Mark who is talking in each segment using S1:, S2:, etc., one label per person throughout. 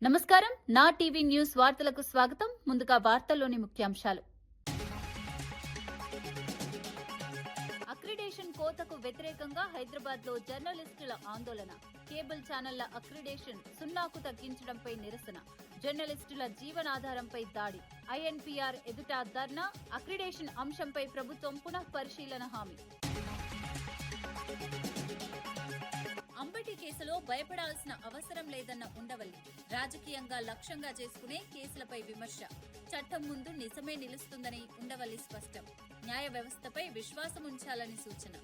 S1: నమస్కారం. నా TV news వార్తలకు స్వాగతం. ముందుగా వార్తల్లోని ముఖ్యాంశాలు. అక్రిడేషన్ కోతకు వ్యతిరేకంగా హైదరాబాద్ లో జర్నలిస్టుల ఆందోళన. కేబుల్ ఛానళ్ల అక్రిడేషన్ సున్నాకు తగ్గించడంపై నిరసన. జర్నలిస్టుల జీవనాధారంపై దాడి. ఐఎన్పీఆర్ ఎదుట ధర్నా. అక్రిడేషన్ అంశంపై ప్రభుత్వం పునః పరిశీలన హామీ. అంబటి కేసులో భయపడాల్సిన అవసరం లేదన్న ఉండవల్లి. రాజకీయంగా లక్ష్యంగా చేసుకునే కేసులపై విమర్శ. చట్టం ముందు నిజమే నిలుస్తుందని ఉండవల్లి స్పష్టం. న్యాయ వ్యవస్థపై విశ్వాసం ఉంచాలని సూచన.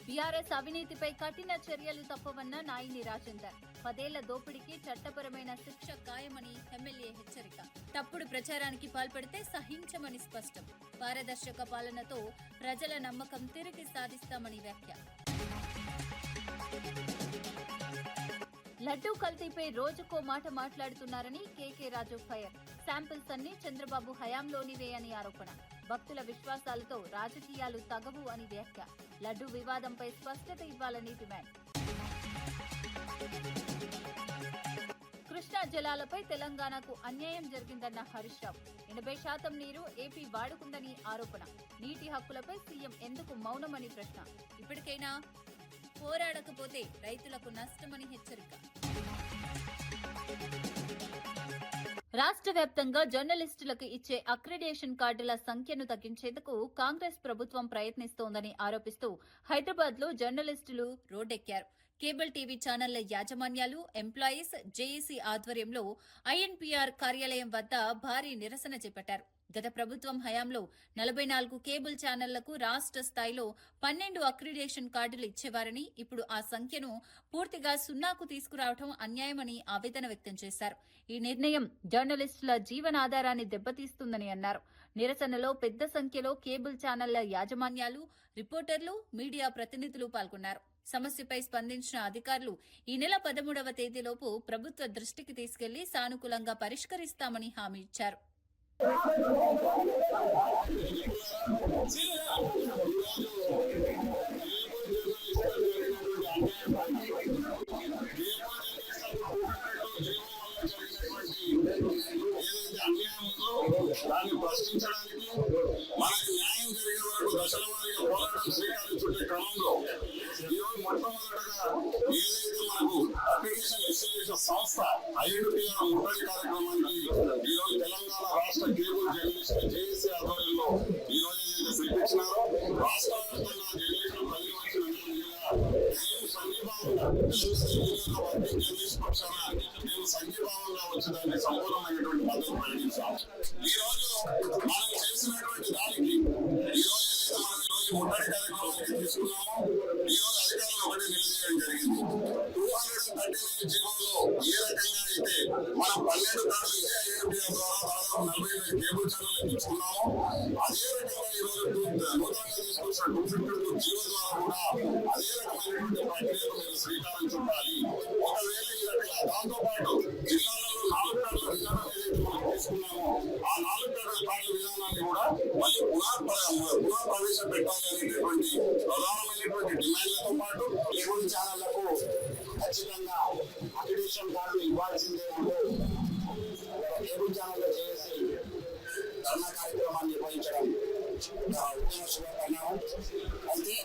S1: బీఆర్ఎస్ అవినీతిపై కఠిన చర్యలు తప్పవన్న నాయిని రాజేందర్. 10 ఏళ్ల దోపిడీకి చట్టపరమైన శిక్ష ఖాయమని ఎమ్మెల్యే హెచ్చరిక. తప్పుడు ప్రచారానికి పాల్పడితే సహించమని స్పష్టం. పారదర్శక పాలనతో ప్రజల నమ్మకం తిరిగి సాధిస్తామని వ్యాఖ్య. లడ్డూ కల్తీపై రోజుకో మాట మాట్లాడుతున్నారని కేకే రాజు ఫైర్. శాంపిల్స్ అన్ని చంద్రబాబు హయాంలోనివే అని ఆరోపణ. భక్తుల విశ్వాసాలతో రాజకీయాలు తగవు అని వ్యాఖ్య. లడ్డూ వివాదంపై స్పష్టత ఇవ్వాలని డిమాండ్. కృష్ణా జలాలపై తెలంగాణకు అన్యాయం జరిగిందన్న హరీష్ రావు. 80% నీరు ఏపీ వాడుకుందని ఆరోపణ. నీటి హక్కులపై సీఎం ఎందుకు మౌనమని ప్రశ్న. ఇప్పటికైనా పోరాడకపోతే రైతులకు నష్టమని హెచ్చరిక. రాష్ట్ర వ్యాప్తంగా జర్నలిస్టులకు ఇచ్చే అక్రిడేషన్ కార్డుల సంఖ్యను తగ్గించేందుకు కాంగ్రెస్ ప్రభుత్వం ప్రయత్నిస్తోందని ఆరోపిస్తూ హైదరాబాద్ లో జర్నలిస్టులు రోడ్డెక్కారు. కేబుల్ టీవీ ఛానళ్ల యాజమాన్యాలు, ఎంప్లాయీస్, జేఏసీ ఆధ్వర్యంలో ఐఎన్పీఆర్ కార్యాలయం వద్ద భారీ నిరసన చేపట్టారు. గత ప్రభుత్వం హయాంలో 44 కేబుల్ ఛానళ్లకు రాష్ట్ర స్థాయిలో 12 అక్రిడేషన్ కార్డులు ఇచ్చేవారని, ఇప్పుడు ఆ సంఖ్యను పూర్తిగా సున్నాకు తీసుకురావడం అన్యాయమని ఆవేదన వ్యక్తం చేశారు. ఈ నిర్ణయం జర్నలిస్టుల జీవనాధారాన్ని దెబ్బతీస్తుందని అన్నారు. నిరసనలో పెద్ద సంఖ్యలో కేబుల్ ఛానళ్ల యాజమాన్యాలు, రిపోర్టర్లు, మీడియా ప్రతినిధులు పాల్గొన్నారు. సమస్యపై స్పందించిన అధికారులు ఈ నెల 13వ తేదీలోపు ప్రభుత్వ దృష్టికి తీసుకెళ్లి సానుకూలంగా పరిష్కరిస్తామని హామీ ఇచ్చారు.
S2: దాన్ని ప్రశ్నించడానికి మనకు న్యాయం జరిగే వరకు దశల వారీగా పోరాటం స్వీకరించుకునే క్రమంలో ఈరోజు మొట్టమొదటగా ఏదైతే మనకు అప్లికేషన్ ఇష్యూ చేసిన సంస్థ ఐఎన్పీఆర్ ముట్టడి కార్యక్రమానికి ఈరోజు తెలంగాణ రాష్ట్ర కేబుల్ జర్నలిస్ట్ జేఏసీ ఆధ్వర్యంలో ఈరోజు ఏదైతే పిలిపించినారో రాష్ట్ర వ్యాప్తంగా జర్నలిస్టులు జర్నలిస్ట్ పక్షాన మేము సంఘీభావంగా వచ్చి దాన్ని సంపూర్ణమైనటువంటి మద్దతు ప్రకటించాం. ఈ రోజు మనం చేసినటువంటి దానికి ఈ రోజు ఏదైతే మనం ఈరోజు ముట్టడి కార్యక్రమానికి తీసుకున్నామో ఈ రోజు అధికారులు ఒకటి నిలదీయడం జరిగింది. 239 జీవోలో ఏ రకంగా అయితే మనం 12 కార్డులు ఇదే ఐఎన్పీఆర్ ద్వారా దాదాపు 45 కేబుల్ ఛానల్ ఇచ్చుకున్నామో అదే రకంగా ఈ రోజు నూతనంగా తీసుకొచ్చిన 252 జీవో ద్వారా కూడా అదే రకమైనటువంటి ప్రక్రియకు మీరు శ్రీకారం చుట్టాలి. ఒకవేళ ఈ రకంగా దాంతో పాటు జిల్లాలలో 4 కార్డుల విధానం ఏదైతే మనం తీసుకున్నామో ఆ 4 కార్డుల విధానాన్ని కూడా మళ్ళీ పునః ప్రవేశపెట్టాలి అనేటటువంటి ప్రధానమైనటువంటి డిమాండ్లతో పాటు కేబుల్ ఛానళ్లకు ఖచ్చితంగా అక్రిడేషన్ కార్డులు ఇవ్వాల్సిందే అంటూ కేబుల్ ఛానల్లో చేసి ధర్నా కార్యక్రమాన్ని నిర్వహించడం శుభపరిణామం. అయితే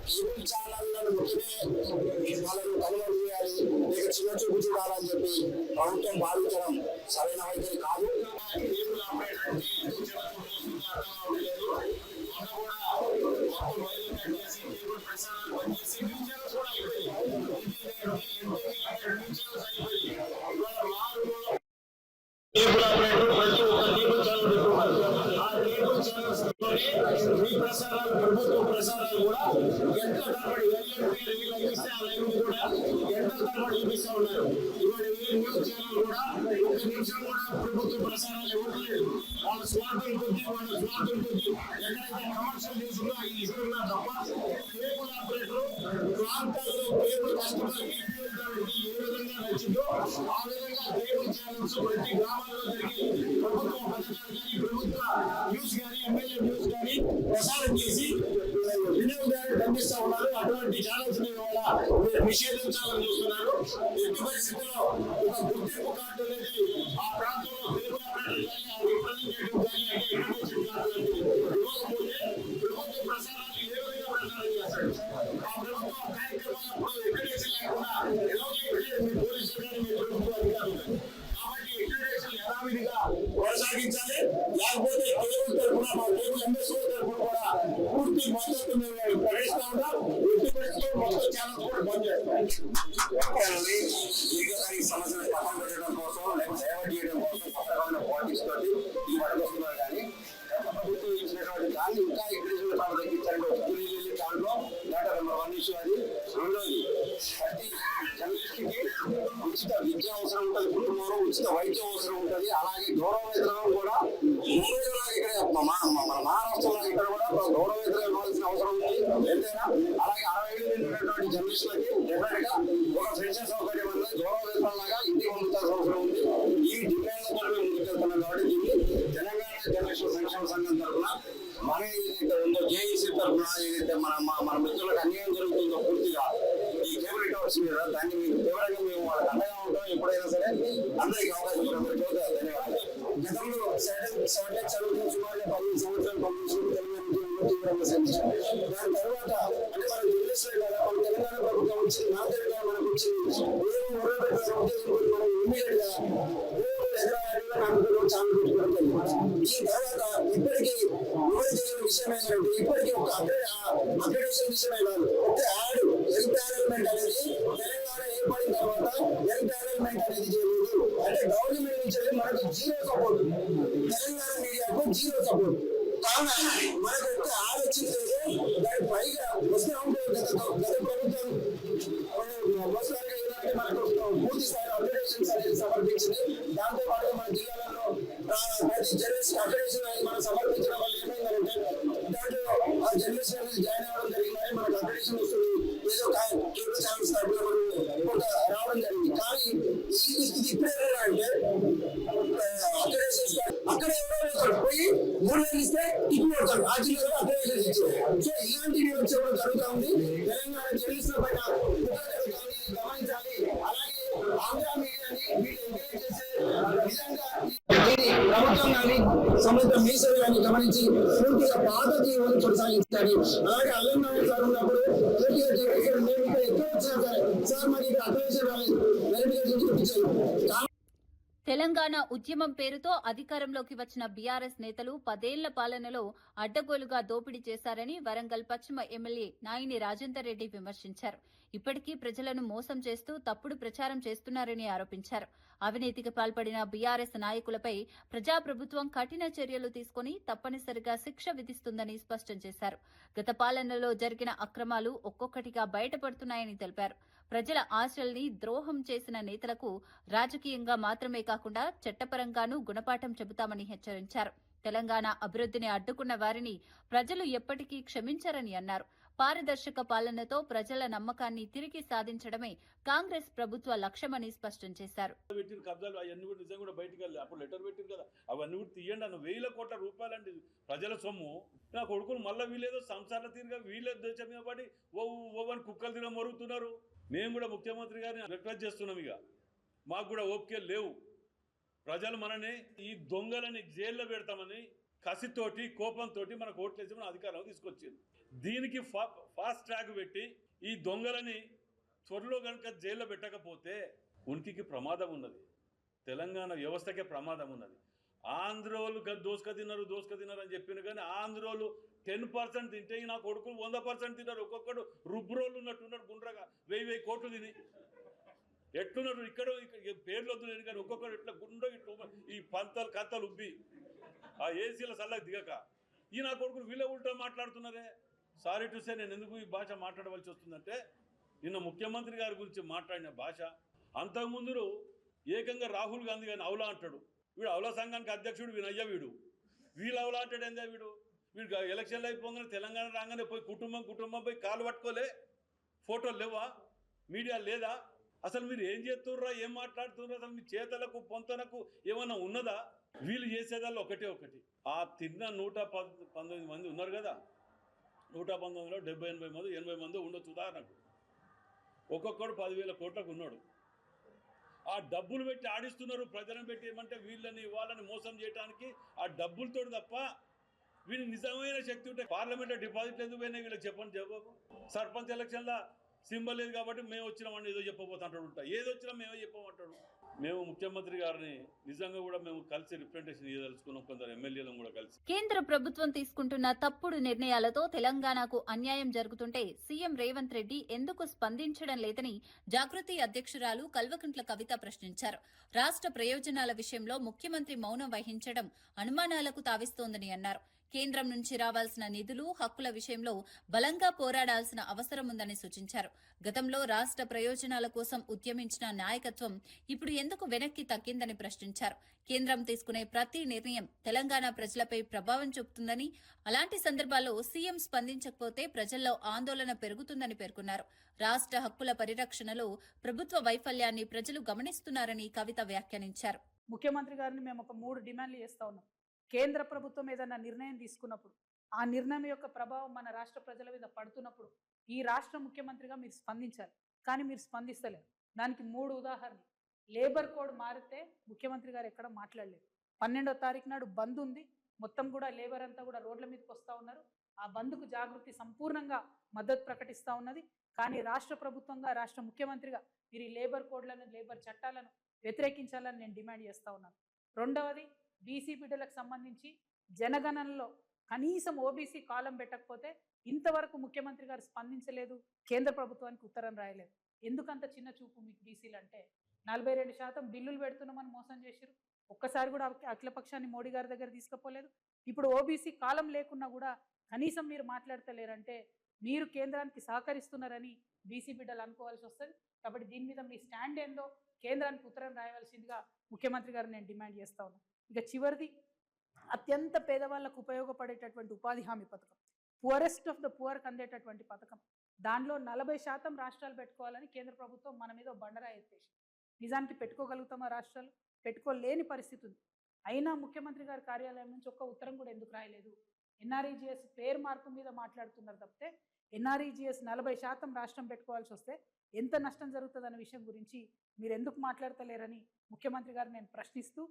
S2: కేబుల్ ఛానళ్లను ముఖ్యమే వాళ్ళను కనుగోలు చేయాలి, లేక చిన్న చూపు చూడాలని చెప్పి ప్రభుత్వం భావించడం సరైన వైఖరి కాదు. కేబుల్ ఆపరేటర్కి కేబుల్ ఆపరేటర్ ప్రతి ఒక్క కేబుల్ ఛానల్ పెట్టుకున్నారు. ఆ కేబుల్ ఛానల్స్ మీ ప్రసారాలు, ప్రభుత్వ ప్రసారాలు కూడా ఎంత తరబడి ఇస్తే ఆ లైవ్ కూడా ఎంత తరబడి చూపిస్తా ఉన్నారు. ఇవాళ న్యూస్ ఛానల్ కూడా 1 నిమిషం కూడా ప్రభుత్వ ప్రసారాలు ఇవ్వట్లేదు. వాళ్ళ స్వార్థం కొద్ది ఎక్కడైతే కమర్షియల్ న్యూస్ ఉందో ఈ ఇస్తున్నా తప్ప కేబుల్ ఆపరేటర్ ప్రాంతాల్లో కేబుల్ కస్టమర్కి ఏ విధంగా నచ్చిందో ఆ విధంగా కేబుల్ ఛానల్స్ ప్రతి గ్రామాల్లో జరిగి ప్రభుత్వ పథకాలు కానీ, ప్రభుత్వ న్యూస్ కానీ, ఎమ్మెల్యే న్యూస్ కానీ ప్రసారం చేసి వినియోగదారులు కనిపిస్తా ఉన్నారు. అటువంటి ఛానల్స్ ఇవాళ మీరు నిషేధించాలని చూస్తున్నారు. ఎట్టి పరిస్థితుల్లో ఒక గుర్తింపు కార్డు అనేది ఆ ప్రాంతంలో తెలుగు ఆపరేటర్ కానీ ఆ రిప్రజెంటేటివ్ కానీ అంటే ఇంటర్నేషనల్ కార్డు ఇవ్వకపోతే ప్రభుత్వ ప్రసారాలు ఏ విధంగా ప్రసారం చేస్తాడు? ఆ ప్రభుత్వ కార్యక్రమాలప్పుడు ఎక్కడేసి లేకుండా ఎలా మీ పోలీసులు కానీ మీ ప్రభుత్వ అధికారులు కాబట్టి ఎక్కడేసి యథావిధిగా కొనసాగించాలి. లేకపోతే కేబుల్ తరఫున మా కేబుల్ ఎంఎస్ఓ తరఫున కూడా పూర్తి మద్దతు మేము ప్రకటిస్తా ఉన్నాం. ఎట్టి పరిస్థితుల్లో మొత్తం ఛానల్స్ కూడా బంద్ చేస్తాం. దీర్ఘకాలిక సమస్యలు పక్కన పెట్టడం కోసం లేకపోతే డైవర్ట్ చేయడం కోసం కొత్త రకమైన పాలిటిక్స్ తోటి ఈ పట్టుకొస్తున్నారు. కానీ గత ప్రభుత్వం ఇచ్చినటువంటి దాన్ని ఇంకా ఇంక్రీజ్ తగ్గించాలంటే దాంట్లో నెంబర్ 1 ఇష్యూ అది. రెండోది ప్రతి జర్నలిస్ట్ కి ఉచిత విద్య అవసరం ఉంటుంది, కుటుంబంలో ఉచిత వైద్యం అవసరం ఉంటుంది. అలాగే గౌరవ వేతనం కూడా ముంబైలో ఇక్కడ మన మహారాష్ట్రలో ఇక్కడ కూడా గౌరవ వేతనం ఇవ్వాల్సిన అవసరం ఉంది ఎంతైనా. అలాగే 60 ఏళ్ళు నిండినటువంటి జర్నలిస్టులకి డెఫినెట్ గా ఒక పెన్షన్ సౌకర్యం అనేది గౌరవ వేతనం లాగా ఇంటికి పంపించాల్సిన అవసరం ఉంది. ఈ డిమాండ్లతో మేము ముందుకెళ్తున్నాం. కాబట్టి దీన్ని తెలంగాణ జర్నలిస్టుల సంక్షేమ సంఘం తరఫున మన ఏదైతే ఉందో జేఏసీ తరఫున ఏదైతే మన మిత్రులకు అన్యాయం జరుగుతుందో పూర్తిగా ఈ కేబుల్ నెట్వర్క్స్ మీద దాన్ని మీకు తీవ్రంగా మేము వాళ్ళకి అండగా ఉంటాం. ఎప్పుడైనా సరే అందరికీ అవకాశం ధన్యవాదాలు. గతంలో శాటిలైట్ చదువుతున్న సుమారు 15 సంవత్సరాలు తీవ్రంగా శ్రమించాం. దాని తర్వాత అంటే మనం జర్నలిస్టులే కదా, మన తెలంగాణ ప్రభుత్వం వచ్చింది, నా తెలంగాణ మనకు వచ్చింది, మనం ఇమ్మీడియట్ గా ఛానల్ పెట్టుకోవడం జరిగింది. ఈ తర్వాత ఇప్పటికీ వివరించిన విషయం ఏంటంటే ఇప్పటికీ ఒక అప్డేషన్ విషయమే కాదు, ఒక యాడ్ ఎంపానల్మెంట్ అనేది తెలంగాణ ఏర్పడిన తర్వాత ఎంపానల్మెంట్ అనేది చేయలేదు. అంటే గవర్నమెంట్ నుంచి మనకు జీరో సపోర్ట్, తెలంగాణ మీడియాకు జీరో సపోర్ట్. కావున మనకు ఒక యాడ్ వచ్చింది, దాని పైగా వస్తూ ఉంటుంది. గత ప్రభుత్వం మనకు పూర్తి స్థాయి అప్డేషన్స్ అనేది సమర్పించింది. దాంతో పాటు మన జిల్లాలలో ప్రతి జర్నలిస్ట్ అప్డేషన్ అనేది మనం సమర్పించడం వల్ల ఏమైందంటే దాంట్లో ఆ జర్నలిస్ట్ అనేది జాయిన్ అవ్వడం జరిగిందని మనకు అప్డేషన్ వస్తుంది. ఏదో కేబుల్ ఛానల్స్ తరఫున రావడం జరిగింది. కానీ ఈ స్థితి ఇప్పుడు ఏమైనా అంటే అప్డేషన్స్ అక్కడ ఎవరో పోయి 3 నెలలు ఇస్తే టిక్ కొడతారు, ఆ జిల్లాలో అప్డేషన్స్ ఇచ్చారు. సో ఇలాంటివి వచ్చేవడం జరుగుతూ ఉంది. తెలంగాణ జర్నలిస్టుల పైన జరుగుతుంది, గమనించాలి. అలాగే ఆంధ్ర మీడియాని వీళ్ళు ఎంకరేజ్ చేసే విధంగా ప్రభుత్వం కానీ సంబంధిత మీసలు కానీ గమనించి పూర్తిగా పాత జీవనం కొనసాగించాలి. అలాగే అల్లంనారాయణ సార్ ఉన్నప్పుడు పూర్తిగా మేము ఇక్కడ ఎక్కడ వచ్చినా సరే సార్ మాకు ఇక్కడ అప్డేషన్ రాలేదు, వెరిఫికేషన్ చూపించారు.
S1: తెలంగాణ ఉద్యమం పేరుతో అధికారంలోకి వచ్చిన బీఆర్ఎస్ నేతలు 10 ఏళ్ల పాలనలో అడ్డగోలుగా దోపిడీ చేశారని వరంగల్ పశ్చిమ ఎమ్మెల్యే నాయిని రాజేందర్ రెడ్డి విమర్శించారు. ఇప్పటికీ ప్రజలను మోసం చేస్తూ తప్పుడు ప్రచారం చేస్తున్నారని ఆరోపించారు. అవినీతికి పాల్పడిన బీఆర్ఎస్ నాయకులపై ప్రజాప్రభుత్వం కఠిన చర్యలు తీసుకుని తప్పనిసరిగా శిక్ష విధిస్తుందని స్పష్టం చేశారు. గత పాలనలో జరిగిన అక్రమాలు ఒక్కొక్కటిగా బయటపడుతున్నాయని తెలిపారు. ప్రజల ఆశల్ని ద్రోహం చేసిన నేతలకు రాజకీయంగా మాత్రమే కాకుండా చట్టపరంగానూ గుణపాఠం చెబుతామని హెచ్చరించారు. తెలంగాణ అభివృద్ధిని అడ్డుకున్న వారిని ప్రజలు ఎప్పటికీ క్షమించరని అన్నారు. పారదర్శక పాలనతో ప్రజల నమ్మకాన్ని తిరిగి సాధించడమే కాంగ్రెస్ ప్రభుత్వ లక్ష్యమని స్పష్టం చేశారు.
S3: అప్పుడు లెటర్ పెట్టిరు కదా, అవన్నీ కూడా తీయండి అన్న. 1000 కోట్ల రూపాయలండి ప్రజల సొమ్ము. నా కొడుకులు మళ్ళీ వీళ్ళేదో సంసార తీరుగా వీళ్ళే దేశం మీద పడి ఓవని కుక్కలు తిన మరుగుతున్నారు. మేము కూడా ముఖ్యమంత్రి గారిని రిక్వెస్ట్ చేస్తున్నాం, ఇక మాకు కూడా ఓపికలు లేవు. ప్రజలు మనని ఈ దొంగలని జైల్లో పెడతామని కసితోటి కోపంతో మనకు ఓట్లేసి మన అధికారంలో తీసుకొచ్చింది. దీనికి ఫాస్ట్ ట్రాక్ పెట్టి ఈ దొంగలని త్వరలో కనుక జైల్లో పెట్టకపోతే ఉనికికి ప్రమాదం ఉన్నది, తెలంగాణ వ్యవస్థకే ప్రమాదం ఉన్నది. ఆంధ్రోలు దోసుక తిన్నారు అని చెప్పిన కానీ ఆంధ్రోలు 10% తింటే నా కొడుకులు 100% తిన్నారు. ఒక్కొక్కడు రుబ్రోళ్ళు ఉన్నట్టున్నాడు, గుండ్రగా 1000 కోట్లు తిని ఎట్లున్నాడు. ఇక్కడ పేర్లు వద్దు లేదు కానీ ఒక్కొక్కడు ఇట్లా గుండ్ర ఈ కత్తలు ఉబ్బి ఆ ఏసీల సల్లగా దిగక ఈ నా కొడుకులు వీళ్ళ ఉల్టా మాట్లాడుతున్నారే. సారీ టు సే, నేను ఎందుకు ఈ భాష మాట్లాడవలసి వస్తుందంటే నిన్న ముఖ్యమంత్రి గారి గురించి మాట్లాడిన భాష అంతకుముందు ఏకంగా రాహుల్ గాంధీ గారిని అవులా అంటాడు. వీడు అవులా సంఘానికి అధ్యక్షుడు వీనయ్య, వీళ్ళు అవులా అంటాడు. ఏందా వీడు ఎలక్షన్లు అయిపోగానే తెలంగాణ రాగానే పోయి కుటుంబం పోయి కాలు పట్టుకోలే, ఫోటోలు లేవా, మీడియా లేదా? అసలు మీరు ఏం చేస్తుర్రా, ఏం మాట్లాడుతున్నారు? అసలు మీ చేతలకు పొంతనకు ఏమన్నా ఉన్నదా? వీళ్ళు చేసేదాళ్ళు ఒకటి ఆ తిన్న 119 మంది ఉన్నారు కదా, 119లో 70-80 మంది 80 మంది ఉండొచ్చు ఉదాహరణకు. ఒక్కొక్కడు 10,000 కోట్లకు ఉన్నాడు. ఆ డబ్బులు పెట్టి ఆడిస్తున్నారు. ప్రజలను పెట్టి ఏమంటే వీళ్ళని వాళ్ళని మోసం చేయడానికి ఆ డబ్బులతో తప్ప వీళ్ళు నిజమైన శక్తి ఉంటే పార్లమెంట్లో డిపాజిట్లు ఎందుకు పోయినా వీళ్ళకి చెప్పండి జవాబు. సర్పంచ్ ఎలక్షన్లో సింబల్ లేదు కాబట్టి మేము వచ్చినామని ఏదో చెప్పబోతుంటాడు. ఏదో వచ్చినా మేమే చెప్పమంటాడు. మేము ముఖ్యమంత్రి గారిని నిజంగా కూడా మేము కలిసి రిప్రజెంటేషన్ ఇవ్వదలుచుకున్నాం, కొందరు ఎమ్మెల్యేలను కూడా కలిసి.
S1: కేంద్ర ప్రభుత్వం తీసుకుంటున్న తప్పుడు నిర్ణయాలతో తెలంగాణకు అన్యాయం జరుగుతుంటే సీఎం రేవంత్ రెడ్డి ఎందుకు స్పందించడం లేదని జాగృతి అధ్యక్షురాలు కల్వకుంట్ల కవిత ప్రశ్నించారు. రాష్ట్ర ప్రయోజనాల విషయంలో ముఖ్యమంత్రి మౌనం వహించడం అనుమానాలకు తావిస్తోందని అన్నారు. కేంద్రం నుంచి రావాల్సిన నిధులు, హక్కుల విషయంలో బలంగా పోరాడాల్సిన అవసరం ఉందని సూచించారు. గతంలో రాష్ట్ర ప్రయోజనాల కోసం ఉద్యమించిన నాయకత్వం ఇప్పుడు ఎందుకు వెనక్కి తగ్గిందని ప్రశ్నించారు. కేంద్రం తీసుకునే ప్రతి నిర్ణయం తెలంగాణ ప్రజలపై ప్రభావం చూపుతుందని, అలాంటి సందర్భాల్లో సీఎం స్పందించకపోతే ప్రజల్లో ఆందోళన పెరుగుతుందని పేర్కొన్నారు. రాష్ట్ర హక్కుల పరిరక్షణలో ప్రభుత్వ వైఫల్యాన్ని ప్రజలు గమనిస్తున్నారని కవిత వ్యాఖ్యానించారు.
S4: ముఖ్యమంత్రి గారిని మేము ఒక 3 డిమాండ్లు చేస్తా ఉన్నాం. కేంద్ర ప్రభుత్వం ఏదైనా నిర్ణయం తీసుకున్నప్పుడు ఆ నిర్ణయం యొక్క ప్రభావం మన రాష్ట్ర ప్రజల మీద పడుతున్నప్పుడు ఈ రాష్ట్ర ముఖ్యమంత్రిగా మీరు స్పందించాలి. కానీ మీరు స్పందిస్తలేరు. దానికి 3 ఉదాహరణలు. లేబర్ కోడ్ మారితే ముఖ్యమంత్రి గారు ఎక్కడ మాట్లాడలేదు. 12వ తారీఖు నాడు బంద్ ఉంది. మొత్తం కూడా లేబర్ అంతా కూడా రోడ్ల మీదకి వస్తూ ఉన్నారు. ఆ బంద్కు జాగృతి సంపూర్ణంగా మద్దతు ప్రకటిస్తూ ఉన్నది. కానీ రాష్ట్ర ప్రభుత్వంగా, రాష్ట్ర ముఖ్యమంత్రిగా మీరు ఈ లేబర్ కోడ్లను, లేబర్ చట్టాలను వ్యతిరేకించాలని నేను డిమాండ్ చేస్తూ ఉన్నాను. రెండవది, బీసీ బిడ్డలకు సంబంధించి జనగణనలో కనీసం ఓబీసీ కాలం పెట్టకపోతే ఇంతవరకు ముఖ్యమంత్రి గారు స్పందించలేదు, కేంద్ర ప్రభుత్వానికి ఉత్తరం రాయలేదు. ఎందుకంత చిన్న చూపు మీకు బీసీలు అంటే? 42% బిల్లులు పెడుతున్నామని మోసం చేశారు. ఒక్కసారి కూడా అఖిలపక్షాన్ని మోడీ గారి దగ్గర తీసుకుపోలేదు. ఇప్పుడు ఓబీసీ కాలం లేకున్నా కూడా కనీసం మీరు మాట్లాడతలేరంటే మీరు కేంద్రానికి సహకరిస్తున్నారని బీసీ బిడ్డలు అనుకోవాల్సి వస్తుంది. కాబట్టి దీని మీద మీ స్టాండ్ ఏందో కేంద్రానికి ఉత్తరం రాయవలసిందిగా ముఖ్యమంత్రి గారు నేను డిమాండ్ చేస్తా ఉన్నాను. ఇక చివరిది, అత్యంత పేదవాళ్లకు ఉపయోగపడేటటువంటి ఉపాధి హామీ పథకం, పువరెస్ట్ ఆఫ్ ద పువర్కి అందేటటువంటి పథకం, దానిలో 40% రాష్ట్రాలు పెట్టుకోవాలని కేంద్ర ప్రభుత్వం మన మీద బండరాయి ఎత్తేసి, నిజానికి పెట్టుకోగలుగుతామా? రాష్ట్రాలు పెట్టుకోలేని పరిస్థితి ఉంది. అయినా ముఖ్యమంత్రి గారి కార్యాలయం నుంచి ఒక్క ఉత్తరం కూడా ఎందుకు రాయలేదు? ఎన్ఆర్ఈజీఎస్ పేరు మార్పు మీద మాట్లాడుతున్నారు తప్పితే ఎన్ఆర్ఈజీఎస్ 40% రాష్ట్రం పెట్టుకోవాల్సి వస్తే ఎంత నష్టం జరుగుతుందన్న విషయం గురించి మీరు ఎందుకు మాట్లాడతలేరని ముఖ్యమంత్రి గారు నేను ప్రశ్నిస్తూ,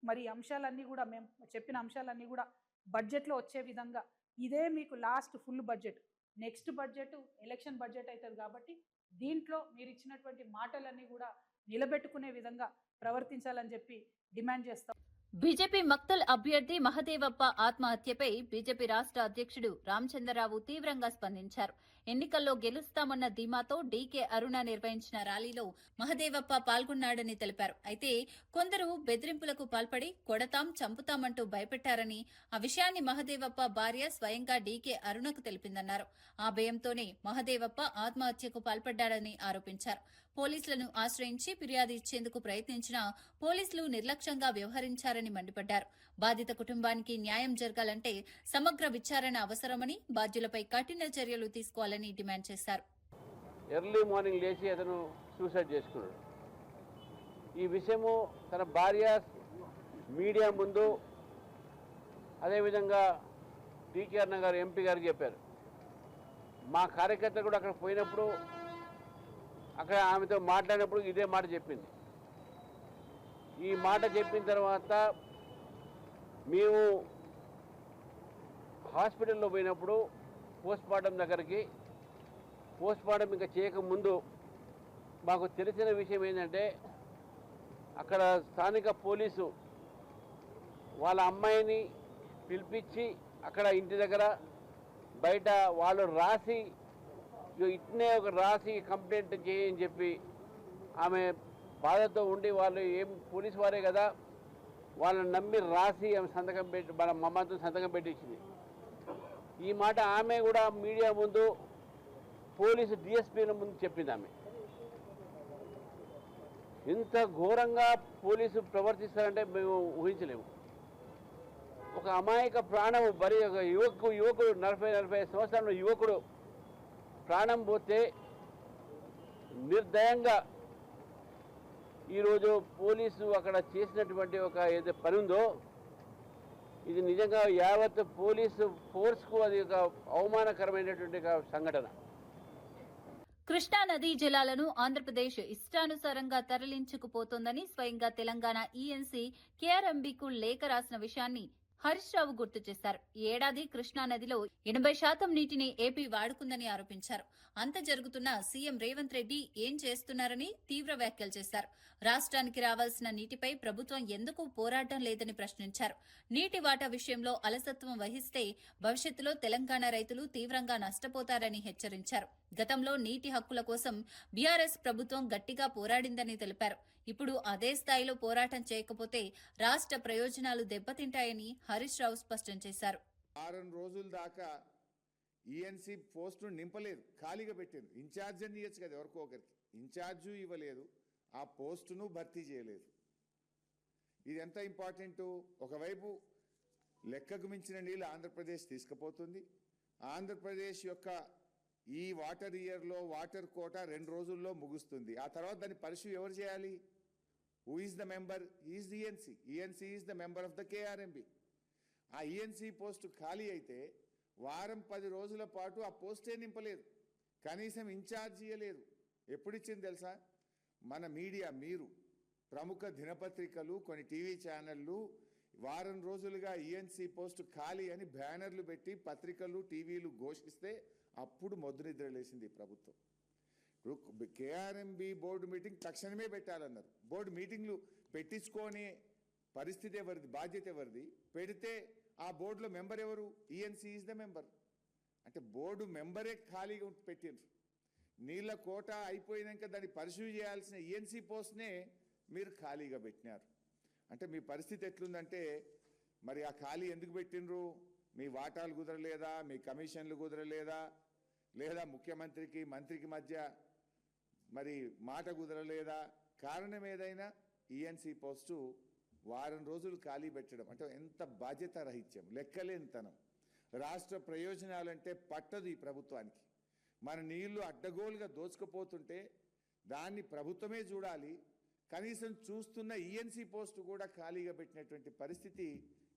S4: మరి అంశాలన్నీ కూడా మేము చెప్పిన అంశాలన్నీ కూడా బడ్జెట్లో వచ్చే విధంగా, ఇదే మీకు last full budget, next budget election budget అవుతుంది కాబట్టి దీంట్లో మీరు ఇచ్చినటువంటి మాటలన్నీ కూడా నిలబెట్టుకునే విధంగా ప్రవర్తించాలని చెప్పి డిమాండ్ చేస్తాం.
S1: బీజేపీ మక్తల్ అభ్యర్థి మహదేవప్ప ఆత్మహత్యపై బీజేపీ రాష్ట్ర అధ్యక్షుడు రామచంద్రరావు తీవ్రంగా స్పందించారు. ఎన్నికల్లో గెలుస్తామన్న ధీమాతో డీకే అరుణ నిర్వహించిన ర్యాలీలో మహదేవప్ప పాల్గొన్నాడని తెలిపారు. అయితే కొందరు బెదిరింపులకు పాల్పడి కొడతాం, చంపుతామంటూ భయపెట్టారని, ఆ విషయాన్ని మహదేవప్ప భార్య స్వయంగా డీకే అరుణకు తెలిపిందన్నారు. ఆ భయంతోనే మహదేవప్ప ఆత్మహత్యకు పాల్పడ్డాడని ఆరోపించారు. పోలీసులను ఆశ్రయించి ఫిర్యాదు ఇచ్చేందుకు ప్రయత్నించినా పోలీసులు నిర్లక్ష్యంగా వ్యవహరించారని మండిపడ్డారు. బాధిత కుటుంబానికి న్యాయం జరగాలంటే సమగ్ర విచారణ అవసరమని, బాధ్యులపై కఠిన చర్యలు తీసుకోవాలని డిమాండ్ చేశారు.
S5: ఎర్లీ మార్నింగ్ లేచి అతను సూసైడ్ చేసుకున్నాడు. ఈ విషయము తన భార్య మీడియా ముందు, అదేవిధంగా టీకేఆర్ నగర్ ఎంపీ గారికి చెప్పారు. మా కార్యకర్తలు కూడా అక్కడ పోయినప్పుడు, అక్కడ ఆమెతో మాట్లాడినప్పుడు ఇదే మాట చెప్పింది. ఈ మాట చెప్పిన తర్వాత మేము హాస్పిటల్లో పోయినప్పుడు పోస్ట్మార్టం దగ్గరికి, పోస్ట్మార్టం ఇంకా చేయకముందు మాకు తెలిసిన విషయం ఏంటంటే, అక్కడ స్థానిక పోలీసు వాళ్ళ అమ్మాయిని పిలిపించి అక్కడ ఇంటి దగ్గర బయట వాళ్ళు రాసి, ఇట్నే ఒక రాసి కంప్లైంట్ చేయని చెప్పి ఆమె బాధతో ఉండి, వాళ్ళు ఏం పోలీసు వారే కదా, వాళ్ళని నమ్మి రాసి ఆమె సంతకం పెట్టి, మన మమ్మతో సంతకం పెట్టించింది. ఈ మాట ఆమె కూడా మీడియా ముందు, పోలీసు డిఎస్పీల ముందు చెప్పింది. ఆమె ఇంత ఘోరంగా పోలీసు ప్రవర్తిస్తారంటే మేము ఊహించలేము. ఒక అమాయక ప్రాణం, బరి ఒక యువకుడు 40-45 సంవత్సరాల యువకుడు ప్రాణం పోతే నిర్దయంగా ఈరోజు పోలీసు అక్కడ చేసినటువంటి ఒక ఏదైతే పని ఉందో, ఇది నిజంగా యావత్ పోలీసు ఫోర్స్కు అది ఒక అవమానకరమైనటువంటి సంఘటన.
S1: కృష్ణా నదీ జలాలను ఆంధ్రప్రదేశ్ ఇష్టానుసారంగా తరలించుకుపోతోందని స్వయంగా తెలంగాణ ఈఎన్సీ కేఆర్ఎంబీకు లేఖ రాసిన విషయాన్ని హరీష్ రావు గుర్తు చేశారు. ఈ ఏడాది కృష్ణా నదిలో 80% నీటిని ఏపీ వాడుకుందని ఆరోపించారు. అంత జరుగుతున్న సీఎం రేవంత్ రెడ్డి ఏం చేస్తున్నారని తీవ్ర వ్యాఖ్యలు చేశారు. రాష్ట్రానికి రావాల్సిన నీటిపై ప్రభుత్వం ఎందుకు పోరాటం లేదని ప్రశ్నించారు. నీటి వాటా విషయంలో అలసత్వం వహిస్తే భవిష్యత్తులో తెలంగాణ రైతులు తీవ్రంగా నష్టపోతారని హెచ్చరించారు. గతంలో నీటి హక్కుల కోసం బీఆర్ఎస్ ప్రభుత్వం గట్టిగా పోరాడిందని తెలిపారు. ఇప్పుడు అదే స్థాయిలో పోరాటం చేయకపోతే రాష్ట్ర ప్రయోజనాలు దెబ్బతింటాయని హరీష్ రావు స్పష్టం చేశారు.
S6: 6 రోజుల దాకా ఈఎన్సీ పోస్టును నింపలేదు, ఖాళీగా పెట్టింది. ఇన్ఛార్జ్ అని ఇవ్వచ్చు కదా, ఎవరికో ఒకరికి ఇన్ఛార్జు ఇవ్వలేదు, ఆ పోస్టును భర్తీ చేయలేదు. ఇది ఎంత ఇంపార్టెంటు. ఒకవైపు లెక్కకు మించిన నీళ్ళు ఆంధ్రప్రదేశ్ తీసుకుపోతుంది. ఆంధ్రప్రదేశ్ యొక్క ఈ వాటర్ ఇయర్లో వాటర్ కోట 2 రోజుల్లో ముగుస్తుంది. ఆ తర్వాత దాన్ని పరిశు ఎవరు చేయాలి? Who is the member? Is the ENC. ENC is the member of the KRMB. ఆ ఈఎన్సీ పోస్టు ఖాళీ అయితే వారం 10 రోజుల పాటు ఆ పోస్టే నింపలేదు, కనీసం ఇన్ఛార్జ్ ఇవ్వలేదు. ఎప్పుడు ఇచ్చింది తెలుసా? మన మీడియా, మీరు ప్రముఖ దినపత్రికలు, కొన్ని టీవీ ఛానళ్ళు వారం రోజులుగా ఈఎన్సీ పోస్టు ఖాళీ అని బ్యానర్లు పెట్టి పత్రికలు టీవీలు ఘోషిస్తే అప్పుడు మొద్దునిద్ర లేసింది ఈ ప్రభుత్వం. ఇప్పుడు కేఆర్ఎంబి బోర్డు మీటింగ్ తక్షణమే పెట్టాలన్నారు. బోర్డు మీటింగ్లు పెట్టించుకొని పరిస్థితి ఎవరిది? బాధ్యత ఎవరిది? పెడితే ఆ బోర్డులో మెంబర్ ఎవరు? ENC is the member. అంటే బోర్డు మెంబరే ఖాళీగా పెట్టిండ్రు. నీళ్ళ కోట అయిపోయినాక దాన్ని పరిశూ చేయాల్సిన ఈఎన్సీ పోస్ట్నే మీరు ఖాళీగా పెట్టినారు. అంటే మీ పరిస్థితి ఎట్లుందంటే, మరి ఆ ఖాళీ ఎందుకు పెట్టినరు? మీ వాటాలు కుదరలేదా? మీ కమిషన్లు కుదరలేదా? లేదా ముఖ్యమంత్రికి మంత్రికి మధ్య మరి మాట కుదరలేదా? కారణం ఏదైనా ఈఎన్సీ పోస్టు వారం రోజులు ఖాళీ పెట్టడం అంటే ఎంత బాధ్యత రహిత్యం, లెక్కలేనితనం. రాష్ట్ర ప్రయోజనాలంటే పట్టదు ఈ ప్రభుత్వానికి. మన నీళ్లు అడ్డగోలుగా దోచుకుపోతుంటే దాన్ని ప్రభుత్వమే చూడాలి. కనీసం చూస్తున్న ఈఎన్సీ పోస్టు కూడా ఖాళీగా పెట్టినటువంటి పరిస్థితి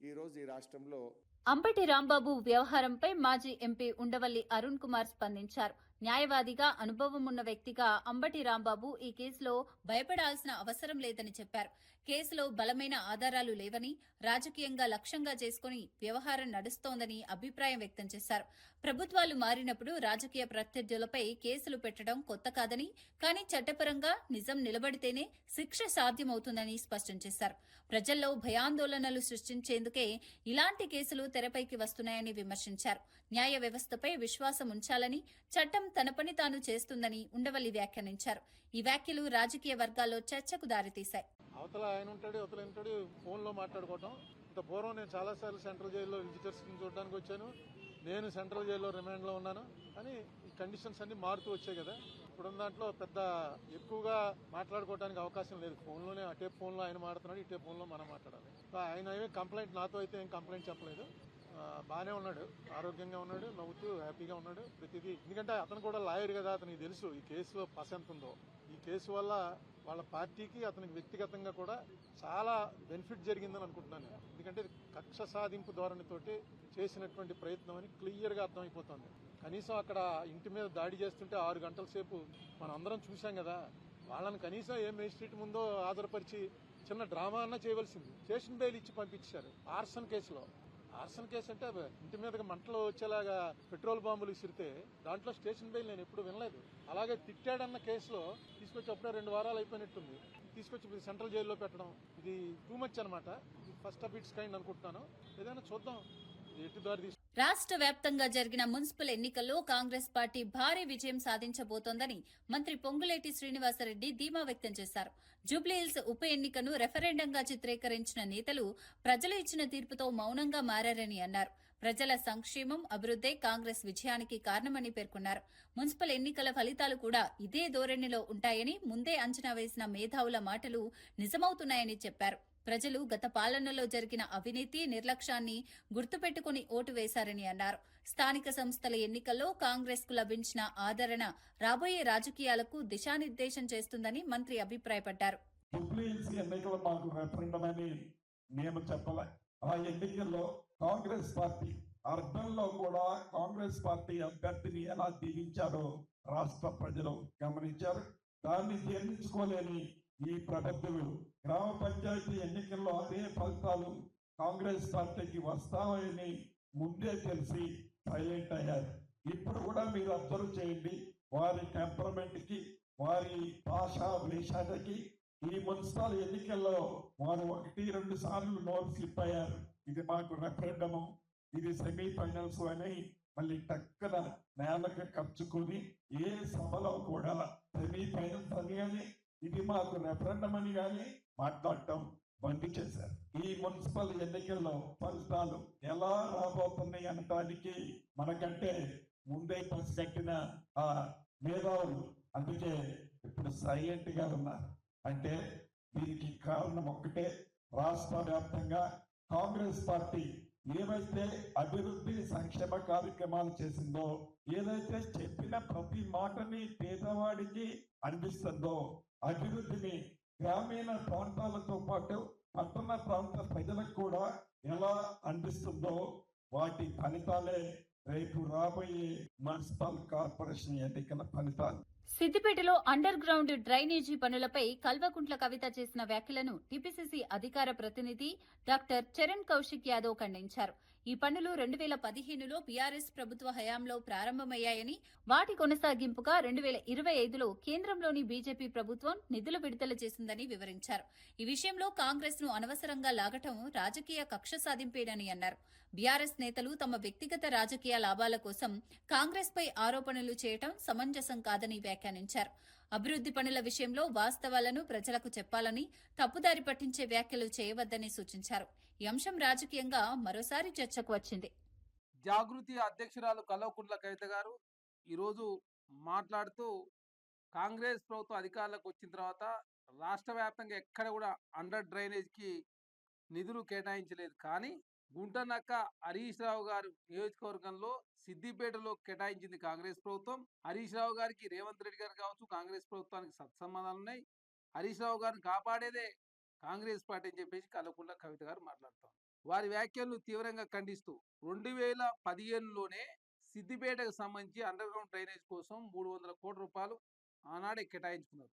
S6: ఈరోజు ఈ రాష్ట్రంలో.
S1: అంబటి రాంబాబు వ్యవహారంపై మాజీ ఎంపీ ఉండవల్లి అరుణ్ కుమార్ స్పందించారు. న్యాయవాదిగా అనుభవం ఉన్న వ్యక్తిగా అంబటి రాంబాబు ఈ కేసులో భయపడాల్సిన అవసరం లేదని చెప్పారు. కేసులో బలమైన ఆధారాలు లేవని, రాజకీయంగా లక్ష్యంగా చేసుకుని వ్యవహారం నడుస్తోందని అభిప్రాయం వ్యక్తం చేశారు. ప్రభుత్వాలు మారినప్పుడు రాజకీయ ప్రత్యర్థులపై కేసులు పెట్టడం కొత్త కాదని, కానీ చట్టపరంగా నిజం నిలబడితేనే శిక్ష సాధ్యమవుతుందని స్పష్టం చేశారు. ప్రజల్లో భయాందోళనలు సృష్టించేందుకే ఇలాంటి కేసులు తెరపైకి వస్తున్నాయని విమర్శించారు. న్యాయ వ్యవస్థపై విశ్వాసం ఉంచాలని, చట్టం తన పని తాను చేస్తుందని ఉండవల్లి వ్యాఖ్యానించారు. ఈ వ్యాఖ్యలు రాజకీయ వర్గాల్లో చర్చకు దారితీశాయి.
S7: అవతల ఆయన ఉంటాడు, అవతల ఉంటాడు, ఫోన్లో మాట్లాడుకోవటం. ఇంత పూర్వం నేను చాలాసార్లు సెంట్రల్ జైల్లో విజిటర్స్ని చూడడానికి వచ్చాను. నేను సెంట్రల్ జైల్లో రిమాండ్లో ఉన్నాను. కానీ ఈ కండిషన్స్ అన్ని మారుతూ వచ్చాయి కదా. ఇప్పుడున్న దాంట్లో పెద్ద ఎక్కువగా మాట్లాడుకోవడానికి అవకాశం లేదు. ఫోన్లోనే అటే ఫోన్లో ఆయన మాట్లాడుతున్నాడు, ఇటే ఫోన్లో మనం మాట్లాడాలి. ఆయన ఏమీ కంప్లైంట్, నాతో అయితే ఏం కంప్లైంట్ చెప్పలేదు. బాగానే ఉన్నాడు, ఆరోగ్యంగా ఉన్నాడు, నవ్వుతూ హ్యాపీగా ఉన్నాడు ప్రతిదీ. ఎందుకంటే అతను కూడా లాయర్ కదా, అతనికి తెలుసు ఈ కేసులో పస ఎంత ఉందో. ఈ కేసు వల్ల వాళ్ళ పార్టీకి, అతనికి వ్యక్తిగతంగా కూడా చాలా బెనిఫిట్ జరిగిందని అనుకుంటున్నాను. ఎందుకంటే కక్ష సాధింపు ధోరణితోటి చేసినటువంటి ప్రయత్నం అని క్లియర్గా అర్థమైపోతుంది. కనీసం అక్కడ ఇంటి మీద దాడి చేస్తుంటే 6 గంటల సేపు మనం అందరం చూసాం కదా. వాళ్ళని కనీసం ఏ మేజిస్ట్రేట్ ముందో హాజరుపరిచి చిన్న డ్రామా అన్నా చేయవలసింది. స్టేషన్ బెయిల్ ఇచ్చి పంపించారు. ఆర్సన్ కేసులో. ఆర్సన్ కేసు అంటే ఇంటి మీదకి మంటలు వచ్చేలాగా పెట్రోల్ బాంబులు విసిరితే దాంట్లో స్టేషన్ బెయిల్ నేను ఎప్పుడు వినలేదు. అలాగే తిట్టాడన్న కేసులో తీసుకొచ్చి అప్పుడే 2 వారాలు అయిపోయినట్టుంది. తీసుకొచ్చి సెంట్రల్ జైల్లో పెట్టడం ఇది టూ మచ్ అనమాట. ఫస్ట్ ఆఫ్ ఇట్స్ కైండ్ అనుకుంటున్నాను. ఏదైనా చూద్దాం ఎటు దారి తీసుకు.
S1: రాష్ట్ర వ్యాప్తంగా జరిగిన మున్సిపల్ ఎన్నికల్లో కాంగ్రెస్ పార్టీ భారీ విజయం సాధించబోతోందని మంత్రి పొంగులేటి శ్రీనివాసరెడ్డి ధీమా వ్యక్తం చేశారు. జూబ్లీహిల్స్ ఉప ఎన్నికను రెఫరెండంగా చిత్రీకరించిన నేతలు ప్రజలు ఇచ్చిన తీర్పుతో మౌనంగా మారారని అన్నారు. ప్రజల సంక్షేమం, అభివృద్ధే కాంగ్రెస్ విజయానికి కారణమని పేర్కొన్నారు. మున్సిపల్ ఎన్నికల ఫలితాలు కూడా ఇదే ధోరణిలో ఉంటాయని ముందే అంచనా వేసిన మేధావుల మాటలు నిజమవుతున్నాయని చెప్పారు. ప్రజలు గత పాలనలో జరిగిన అవినీతి, నిర్లక్ష్యాన్ని గుర్తుపెట్టుకుని ఓటు వేశారని అన్నారు. స్థానిక సంస్థల ఎన్నికల్లో కాంగ్రెస్ కు లభించిన ఆదరణ రాబోయే రాజకీయాలకు దిశానిర్దేశం చేస్తుందని మంత్రి అభిప్రాయపడ్డారు.
S8: ఎన్నికలు మాకు రెఫరెండం అని మేము చెప్పలే. ఆ ఎన్నికల్లో కాంగ్రెస్ పార్టీ అర్బన్లో కూడా కాంగ్రెస్ పార్టీ అభ్యర్థిని ఎలా దీవించారో రాష్ట్ర ప్రజలు గమనించారు. దాన్ని జీర్ణించుకోలేని ఈ ప్రభుత్వం గ్రామ పంచాయతీ ఎన్నికల్లో అదే ఫలితాలు కాంగ్రెస్ పార్టీకి వస్తాయని ముందే తెలిసి సైలెంట్ అయ్యారు. ఇప్పుడు కూడా మీరు అబ్జర్వ్ చేయండి, వారి టెంపరమెంట్ కి, వారి భాషా వేషానికి ఈ మున్సిపల్ ఎన్నికల్లో వారు 1-2 సార్లు నోరు స్లిప్ అయ్యారు. ఇది మాకు రెఫరెండము, ఇది సెమీఫైనల్స్ అని మళ్ళీ టక్కన నేలకు ఖర్చుకొని ఏ సభలో కూడా సెమీఫైనల్స్ అని కానీ ఇది మాకు రెఫరెండం అని కానీ మాట్లాడటం బంద్ చేశారు. ఈ మున్సిపల్ ఎన్నికల్లో ఫలితాలు ఎలా రాబోతున్నాయి అనటానికి మనకంటే ముందే పసిగట్టిన ఆ మేధావులు అందుకే ఇప్పుడు సైలెంట్ గా ఉన్నారు. అంటే దీనికి కారణం ఒక్కటే, రాష్ట్ర వ్యాప్తంగా కాంగ్రెస్ పార్టీ ఏవైతే అభివృద్ధి సంక్షేమ కార్యక్రమాలు చేసిందో, ఏదైతే చెప్పిన ప్రతి మాటని పేదవాడికి అందిస్తుందో, అభివృద్ధిని గ్రామీణ ప్రాంతాలతో పాటు పట్టణ ప్రాంత ప్రజలకు కూడా ఎలా అందిస్తుందో వాటి ఫలితాలే రేపు రాబోయే మున్సిపల్ కార్పొరేషన్ ఎన్నికల ఫలితాలు.
S1: సిద్దిపేటలో అండర్ గ్రౌండ్ డ్రైనేజీ పనులపై కల్వకుంట్ల కవిత చేసిన వ్యాఖ్యలను టీపీసీసీ అధికార ప్రతినిధి డాక్టర్ చరణ్ కౌశిక్ యాదవ్ ఖండించారు. ఈ పనులు 2015లో బీఆర్ఎస్ ప్రభుత్వ హయాంలో ప్రారంభమయ్యాయని, వాటి కొనసాగింపుగా 2025లో కేంద్రంలోని బీజేపీ ప్రభుత్వం నిధులు విడుదల చేసిందని వివరించారు. ఈ విషయంలో కాంగ్రెస్ ను అనవసరంగా లాగటం రాజకీయ కక్ష సాధింపేనని అన్నారు. బీఆర్ఎస్ నేతలు తమ వ్యక్తిగత రాజకీయ లాభాల కోసం కాంగ్రెస్ పై ఆరోపణలు చేయటం సమంజసం కాదని వ్యాఖ్యానించారు. అభివృద్ధి పనుల విషయంలో వాస్తవాలను ప్రజలకు చెప్పాలని, తప్పుదారి పట్టించే వ్యాఖ్యలు చేయవద్దని సూచించారు. ఈ అంశం రాజకీయంగా మరోసారి చర్చకు వచ్చింది.
S5: జాగృతి అధ్యక్షురాలు కల్వకుంట్ల కవిత గారు ఈరోజు మాట్లాడుతూ కాంగ్రెస్ ప్రభుత్వం అధికారంలోకి వచ్చిన తర్వాత రాష్ట్ర వ్యాప్తంగా ఎక్కడ కూడా అండర్ డ్రైనేజ్కి నిధులు కేటాయించలేదు. కానీ గుంటనక్క హరీష్ రావు గారు నియోజకవర్గంలో సిద్దిపేటలో కేటాయించింది కాంగ్రెస్ ప్రభుత్వం. హరీష్ రావు గారికి రేవంత్ రెడ్డి గారు కావచ్చు, కాంగ్రెస్ ప్రభుత్వానికి సత్సంబంధాలు ఉన్నాయి. హరీష్ రావు గారిని కాపాడేదే కాంగ్రెస్ పార్టీ అని చెప్పేసి కల్వకుంట్ల కవిత గారు మాట్లాడుతారు. వారి వ్యాఖ్యలను తీవ్రంగా ఖండిస్తూ 2015లోనే సిద్దిపేటకు సంబంధించి అండర్ గ్రౌండ్ డ్రైనేజ్ కోసం 300 కోట్ల రూపాయలు ఆనాడే కేటాయించుకున్నారు.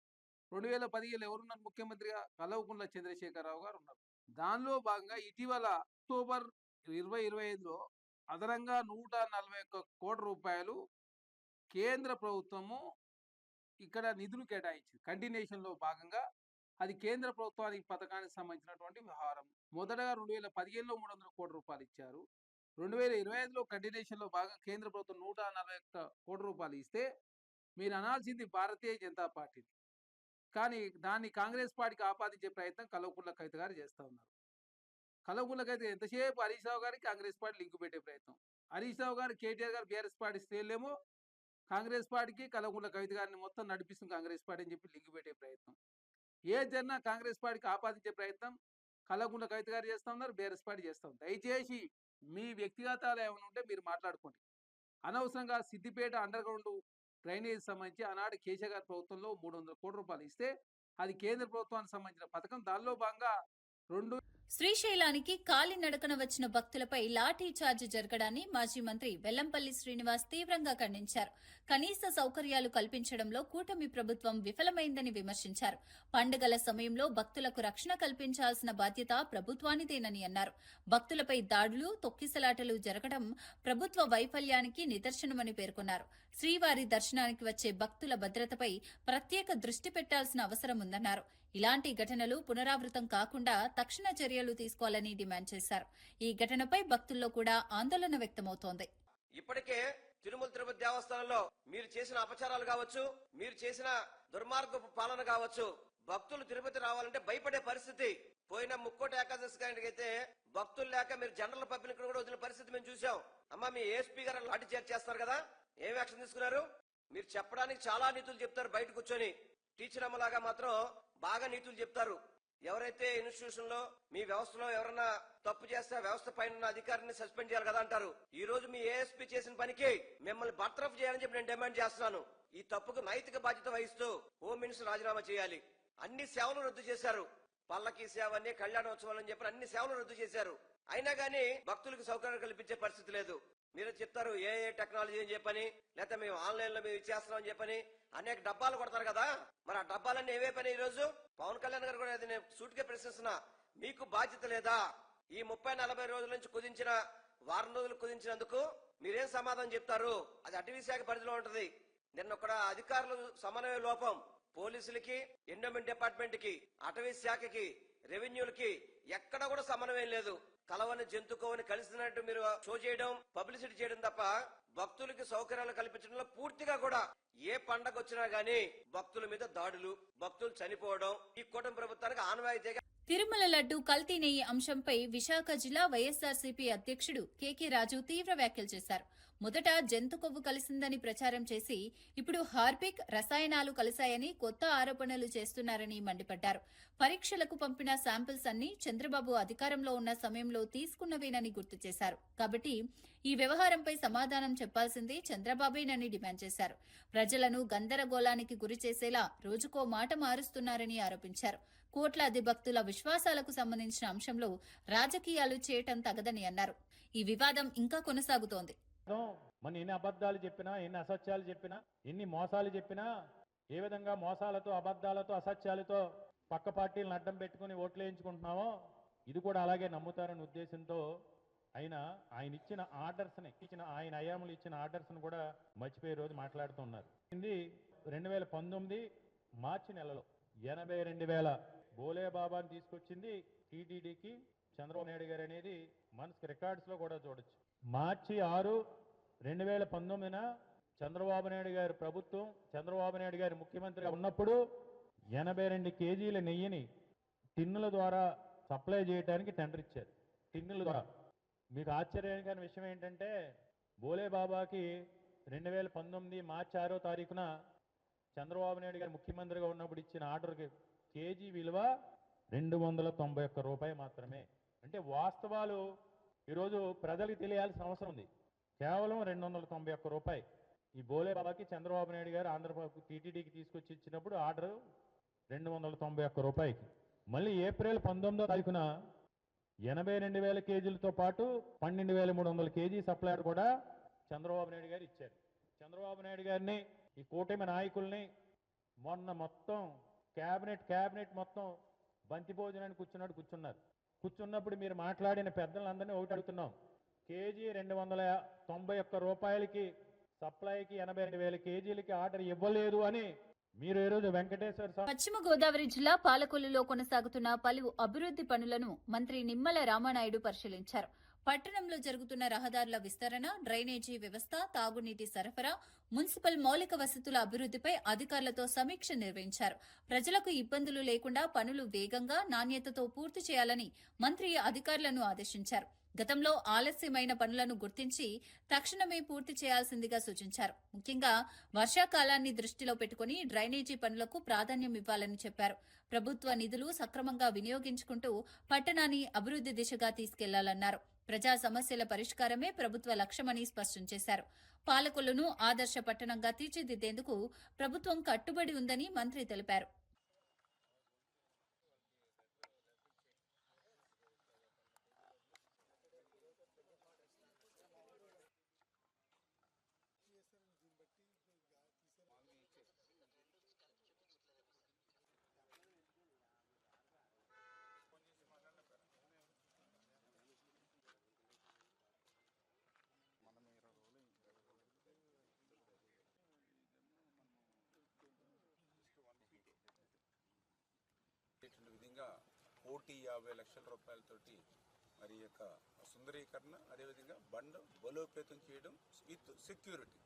S5: 2015లో ఎవరున్నారు ముఖ్యమంత్రిగా? కల్వకుంట్ల చంద్రశేఖరరావు గారు ఉన్నారు. దానిలో భాగంగా ఇటీవల అక్టోబర్ 2025లో అదనంగా 141 కోట్ల రూపాయలు కేంద్ర ప్రభుత్వము ఇక్కడ నిధులు కేటాయించింది. కంటిన్యూషన్లో భాగంగా అది కేంద్ర ప్రభుత్వానికి పథకానికి సంబంధించినటువంటి వ్యవహారం. మొదటగా 2015లో 300 కోట్ల రూపాయలు ఇచ్చారు. 2025లో కంటిన్యూషన్లో భాగంగా కేంద్ర ప్రభుత్వం 141 కోట్ల రూపాయలు ఇస్తే మీరు అనాల్సింది భారతీయ జనతా పార్టీని. కానీ దాన్ని కాంగ్రెస్ పార్టీకి ఆపాదించే ప్రయత్నం కల్వకుంట్ల కవిత గారు చేస్తూ ఉన్నారు. కల్వకుంట్ల కవిత ఎంతసేపు హరీష్ రావు గారికి కాంగ్రెస్ పార్టీ లింకు పెట్టే ప్రయత్నం. హరీష్ రావు గారు, కేటీఆర్ గారు బీఆర్ఎస్ పార్టీ శ్రేణులేమో కాంగ్రెస్ పార్టీకి కల్వకుంట్ల కవిత గారిని మొత్తం నడిపిస్తుంది కాంగ్రెస్ పార్టీ అని చెప్పి లింకు పెట్టే ప్రయత్నం. ఏదన్నా కాంగ్రెస్ పార్టీకి ఆపాదించే ప్రయత్నం కల్వకుంట్ల కవిత గారు చేస్తూ ఉన్నారు, బీఆర్ఎస్ పార్టీ చేస్తూ ఉంది. దయచేసి మీ వ్యక్తిగతాలు ఏమైనా ఉంటే మీరు మాట్లాడుకోండి. అనవసరంగా సిద్దిపేట అండర్ గ్రౌండ్ డ్రైనేజ్ సంబంధించి ఆనాడు కేసీఆర్ గారి ప్రభుత్వంలో 300 కోట్ల రూపాయలు ఇస్తే అది కేంద్ర ప్రభుత్వానికి సంబంధించిన పథకం. దానిలో భాగంగా
S1: శ్రీశైలానికి కాలినడకన వచ్చిన భక్తులపై లాఠీ చార్జ్ జరగడాన్ని మాజీ మంత్రి వెల్లంపల్లి శ్రీనివాస్ తీవ్రంగా ఖండించారు. కనీస సౌకర్యాలు కల్పించడంలో కూటమి ప్రభుత్వం విఫలమైందని విమర్శించారు. పండుగల సమయంలో భక్తులకు రక్షణ కల్పించాల్సిన బాధ్యత ప్రభుత్వానిదేనని అన్నారు. భక్తులపై దాడులు, తొక్కిసలాటలు జరగడం ప్రభుత్వ వైఫల్యానికి నిదర్శనమని పేర్కొన్నారు. శ్రీవారి దర్శనానికి వచ్చే భక్తుల భద్రతపై ప్రత్యేక దృష్టి పెట్టాల్సిన అవసరం ఉందన్నారు. ఇలాంటి ఘటనలు పునరావృతం కాకుండా తక్షణ చర్యలు తీసుకోవాలని డిమాండ్ చేశారు. ఈ ఘటనపై భక్తుల్లో కూడా ఆందోళన వ్యక్తమవుతోంది.
S9: ఇప్పటికే తిరుమల తిరుపతి దేవస్థానంలో మీరు చేసిన అపచారాలు కావచ్చు, మీరు చేసిన దుర్మార్గపు పాలన కావచ్చు, భక్తులు తిరుపతి రావాలంటే భయపడే పరిస్థితి. పోయిన ముక్కోటి ఏకాదశి అయితే భక్తులు లేక మీరు జనరల్ పబ్లిక్ కూడా వదిలిన పరిస్థితి మేము చూసాం. అమ్మా, మీ ఏఎస్పీ గారు లాఠీ చార్జ్ చేస్తారు కదా, ఏం యాక్షన్ తీసుకున్నారు? మీరు చెప్పడానికి చాలా నీతులు చెప్తారు బయట కూర్చొని, టీచర్ అమ్మలాగా మాత్రం బాగా నీతులు చెప్తారు. ఎవరైతే ఇన్స్టిట్యూషన్ లో మీ వ్యవస్థలో ఎవరైనా తప్పు చేస్తే వ్యవస్థ పైన ఉన్న అధికారిని సస్పెండ్ చేయాలి కదా అంటారు. ఈ రోజు మీ ఏఎస్పీ చేసిన పనికి మిమ్మల్ని బర్తరఫ్ చేయాలని చెప్పి నేను డిమాండ్ చేస్తున్నాను. ఈ తప్పుకు నైతిక బాధ్యత వహిస్తూ హోమ్ మినిస్టర్ రాజీనామా చేయాలి. అన్ని సేవలు రద్దు చేశారు. పల్లకి సేవ అని, కళ్యాణోత్సవాలు అని చెప్పి అన్ని సేవలు రద్దు చేశారు. అయినా గానీ భక్తులకు సౌకర్యం కల్పించే పరిస్థితి లేదు. మీరు చెప్తారు ఏ టెక్నాలజీ అని చెప్పని, లేకపోతే మేము ఆన్లైన్ లో మేము ఇచ్చేస్తున్నాం అని చెప్పని అనేక డబ్బాలు కొడతారు కదా. మరి ఆ డబ్బాలన్నీ ఏవే పని ఈ రోజు పవన్ కళ్యాణ్ గారు కూడా నేను సూటిగా ప్రశ్నిస్తున్నా, మీకు బాధ్యత లేదా? ఈ 30-40 రోజుల నుంచి కుదించిన వారం రోజులు కుదించినందుకు మీరేం సమాధానం చెప్తారు? అది అటవీ శాఖ పరిధిలో ఉంటది. నిన్న ఒక అధికారులు సమన్వయ లోపం, పోలీసులకి, ఎండోమెంట్ డిపార్ట్మెంట్ కి, అటవీ శాఖకి, రెవెన్యూలకి ఎక్కడ కూడా సమన్వయం లేదు. కలవని జంతుకోవని కలిసినట్టు మీరు షో చేయడం, పబ్లిసిటీ చేయడం తప్ప భక్తులకి సౌకర్యాలు కల్పించడంలో పూర్తిగా కూడా ఏ పండగ వచ్చినా గానీ భక్తుల మీద దాడులు, భక్తులు చనిపోవడం ఈ కూటమి ప్రభుత్వానికి ఆనవాయితీగా.
S1: తిరుమల లడ్డు కల్తీ నెయ్యి అంశంపై విశాఖ జిల్లా వైఎస్ఆర్సీపీ అధ్యక్షుడు కేకే రాజు తీవ్ర వ్యాఖ్యలు చేశారు. మొదట జంతు కొవ్వు కలిసిందని ప్రచారం చేసి ఇప్పుడు హార్పిక్, రసాయనాలు కలిశాయని కొత్త ఆరోపణలు చేస్తున్నారని మండిపడ్డారు. పరీక్షలకు పంపిన శాంపిల్స్ అన్ని చంద్రబాబు అధికారంలో ఉన్న సమయంలో తీసుకున్నవేనని గుర్తు చేశారు. కాబట్టి ఈ వ్యవహారంపై సమాధానం చెప్పాల్సింది చంద్రబాబేనని డిమాండ్ చేశారు. ప్రజలను గందరగోళానికి గురి చేసేలా రోజుకో మాట మారుస్తున్నారని ఆరోపించారు. కోట్లాది భక్తుల విశ్వాసాలకు సంబంధించిన అంశంలో రాజకీయాలు చేయటం తగదని అన్నారు. ఈ వివాదం ఇంకా కొనసాగుతోంది.
S10: మన ఎన్ని అబద్ధాలు చెప్పినా, ఎన్ని అసత్యాలు చెప్పినా, ఎన్ని మోసాలు చెప్పినా, ఏ విధంగా మోసాలతో, అబద్ధాలతో, అసత్యాలతో పక్క పార్టీలను అడ్డం పెట్టుకుని ఓట్లు వేయించుకుంటున్నామో ఇది కూడా అలాగే నమ్ముతారనే ఉద్దేశంతో ఆయన ఇచ్చిన ఆర్డర్స్ని, ఆయన హయాంలో ఇచ్చిన ఆర్డర్స్ని కూడా మర్చిపోయే రోజు మాట్లాడుతున్నారు. ఇది 2019 మార్చి నెలలో 82,000 బోలే బాబాని తీసుకొచ్చింది టీటీడీకి చంద్రబాబు నాయుడు గారు అనేది మనకు రికార్డ్స్ లో కూడా చూడొచ్చు. మార్చి 6, 2019 చంద్రబాబు నాయుడు గారి ప్రభుత్వం, చంద్రబాబు నాయుడు గారి ముఖ్యమంత్రిగా ఉన్నప్పుడు 82 కేజీల నెయ్యిని టిన్నుల ద్వారా సప్లై చేయడానికి టెండర్ ఇచ్చారు. టిన్నుల ద్వారా. మీకు ఆశ్చర్యకరమైన విషయం ఏంటంటే బోలే బాబాకి 2019 మార్చి 6వ తారీఖున చంద్రబాబు నాయుడు గారు ముఖ్యమంత్రిగా ఉన్నప్పుడు ఇచ్చిన ఆర్డర్కి కేజీ విలువ 291 రూపాయి మాత్రమే. అంటే వాస్తవాలు ఈరోజు ప్రజలకు తెలియాల్సిన అవసరం ఉంది. కేవలం 291 రూపాయి ఈ బోలే బాబాకి చంద్రబాబు నాయుడు గారు ఆంధ్రప్రదేశ్ టీటీడీకి తీసుకొచ్చి ఇచ్చినప్పుడు ఆర్డర్ 291 రూపాయికి. మళ్ళీ ఏప్రిల్ 19వ తారీఖున 82,000 కేజీలతో పాటు 12,300 కేజీ సప్లై కూడా చంద్రబాబు నాయుడు గారు ఇచ్చారు. చంద్రబాబు నాయుడు గారిని, ఈ కూటమి నాయకుల్ని మొన్న మొత్తం క్యాబినెట్ మొత్తం బంతి భోజనానికి కూర్చున్నారు. కూర్చున్నప్పుడు మీరు మాట్లాడిన పెద్దలందరినీ ఒకటి అడుగుతున్నాం. కేజీ 291 రూపాయలకి సప్లైకి 82,000 కేజీలకి ఆర్డర్ ఇవ్వలేదు అని మీరు ఈరోజు వెంకటేశ్వర స్వామి.
S1: పశ్చిమ గోదావరి జిల్లా పాలకొల్లులో కొనసాగుతున్న పలు అభివృద్ది పనులను మంత్రి నిమ్మల రామానాయుడు పరిశీలించారు. పట్టణంలో జరుగుతున్న రహదారుల విస్తరణ, డ్రైనేజీ వ్యవస్థ, తాగునీటి సరఫరా, మున్సిపల్ మౌలిక వసతుల అభివృద్దిపై అధికారులతో సమీక్ష నిర్వహించారు. ప్రజలకు ఇబ్బందులు లేకుండా పనులు వేగంగా, నాణ్యతతో పూర్తి చేయాలని మంత్రి అధికారులను ఆదేశించారు. గతంలో ఆలస్యమైన పనులను గుర్తించి తక్షణమే పూర్తి చేయాల్సిందిగా సూచించారు. ముఖ్యంగా వర్షాకాలాన్ని దృష్టిలో పెట్టుకుని డ్రైనేజీ పనులకు ప్రాధాన్యం ఇవ్వాలని చెప్పారు. ప్రభుత్వ నిధులు సక్రమంగా వినియోగించుకుంటూ పట్టణాన్ని అభివృద్ది దిశగా తీసుకెళ్లాలన్నారు. ప్రజా సమస్యల పరిష్కారమే ప్రభుత్వ లక్ష్యమని స్పష్టం చేశారు. పాలకొల్లును ఆదర్శ పట్టణంగా తీర్చిదిద్దేందుకు ప్రభుత్వం కట్టుబడి ఉందని మంత్రి తెలిపారు.
S11: విధంగా 1,50 లక్షల రూపాయలతోటి మరి యొక్క సుందరీకరణ, అదేవిధంగా బండ బలోపేతం చేయడం విత్ సెక్యూరిటీ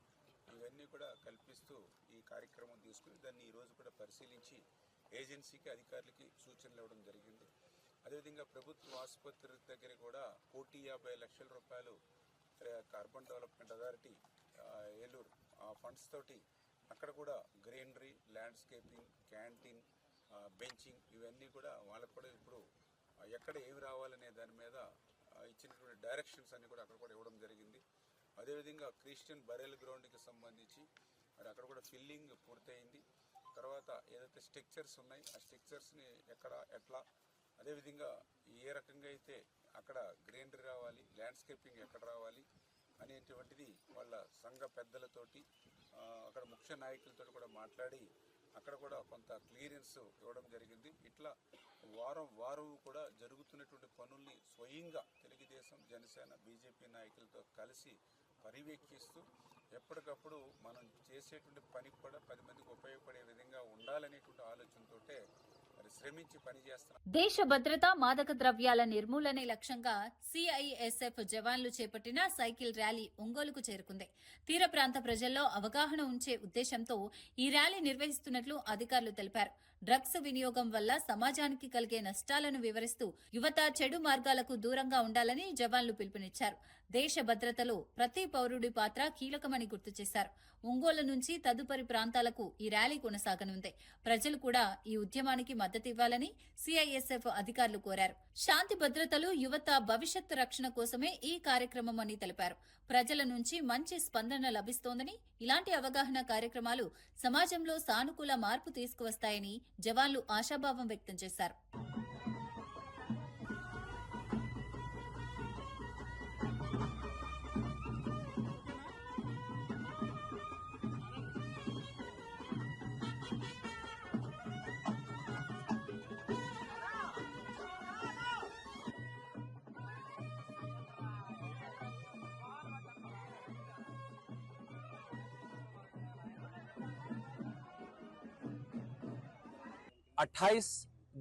S11: ఇవన్నీ కూడా కల్పిస్తూ ఈ కార్యక్రమం తీసుకుని దాన్ని ఈరోజు కూడా పరిశీలించి ఏజెన్సీకి, అధికారులకి సూచనలు ఇవ్వడం జరిగింది. అదేవిధంగా ప్రభుత్వ ఆసుపత్రి దగ్గర కూడా 1,50 లక్షల రూపాయలు urban development authority Eluru funds తోటి అక్కడ కూడా గ్రీనరీ, ల్యాండ్స్కేపింగ్, క్యాంటీన్, బెంచింగ్ ఇవన్నీ కూడా వాళ్ళకు కూడా ఇప్పుడు ఎక్కడ ఏమి రావాలనే దాని మీద ఇచ్చినటువంటి డైరెక్షన్స్ అన్ని కూడా అక్కడ కూడా ఇవ్వడం జరిగింది. అదేవిధంగా క్రిస్టియన్ బరెల్ గ్రౌండ్కి సంబంధించి మరి అక్కడ కూడా ఫిల్లింగ్ పూర్తయింది. తర్వాత ఏదైతే స్ట్రక్చర్స్ ఉన్నాయి ఆ స్ట్రక్చర్స్ని ఎక్కడ ఎట్లా, అదేవిధంగా ఏ రకంగా అయితే అక్కడ గ్రీనరీ రావాలి, ల్యాండ్స్కేపింగ్ ఎక్కడ రావాలి అనేటువంటిది వాళ్ళ సంఘ పెద్దలతోటి అక్కడ ముఖ్య నాయకులతో కూడా మాట్లాడి అక్కడ కూడా కొంత క్లియరెన్స్ ఇవ్వడం జరిగింది. ఇట్లా వారం కూడా జరుగుతున్నటువంటి పనుల్ని స్వయంగా తెలుగుదేశం, జనసేన, బీజేపీ నాయకులతో కలిసి పర్యవేక్షిస్తూ ఎప్పటికప్పుడు మనం చేసేటువంటి పని కూడా 10 మందికి ఉపయోగపడే విధంగా ఉండాలనేటువంటి ఆలోచనతోటే మరి శ్రమించి పనిచేస్తున్నాం.
S1: దేశ భద్రత, మాదక ద్రవ్యాల నిర్మూలనే లక్ష్యంగా సిఐఎస్ఎఫ్ జవాన్లు చేపట్టిన సైకిల్ ర్యాలీ ఒంగోలుకు చేరుకుంది. తీర ప్రాంత ప్రజల్లో అవగాహన ఉంచే ఉద్దేశంతో ఈ ర్యాలీ నిర్వహిస్తున్నట్లు అధికారులు తెలిపారు. డ్రగ్స్ వినియోగం వల్ల సమాజానికి కలిగే నష్టాలను వివరిస్తూ యువత చెడు మార్గాలకు దూరంగా ఉండాలని జవాన్లు పిలుపునిచ్చారు. దేశ భద్రతలో ప్రతి పౌరుడి పాత్ర కీలకమని గుర్తు చేశారు. ఒంగోలు నుంచి తదుపరి ప్రాంతాలకు ఈ ర్యాలీ కొనసాగనుంది. ప్రజలు కూడా ఈ ఉద్యమానికి మద్దతివ్వాలని సిఐఎస్ఎఫ్ అధికారులు కోరారు. శాంతి భద్రతలు, యువత భవిష్యత్తు రక్షణ కోసమే ఈ కార్యక్రమం అని తెలిపారు. ప్రజల నుంచి మంచి స్పందన లభిస్తోందని, ఇలాంటి అవగాహన కార్యక్రమాలు సమాజంలో సానుకూల మార్పు తీసుకువస్తాయని జవాన్లు ఆశాభావం వ్యక్తం చేశారు.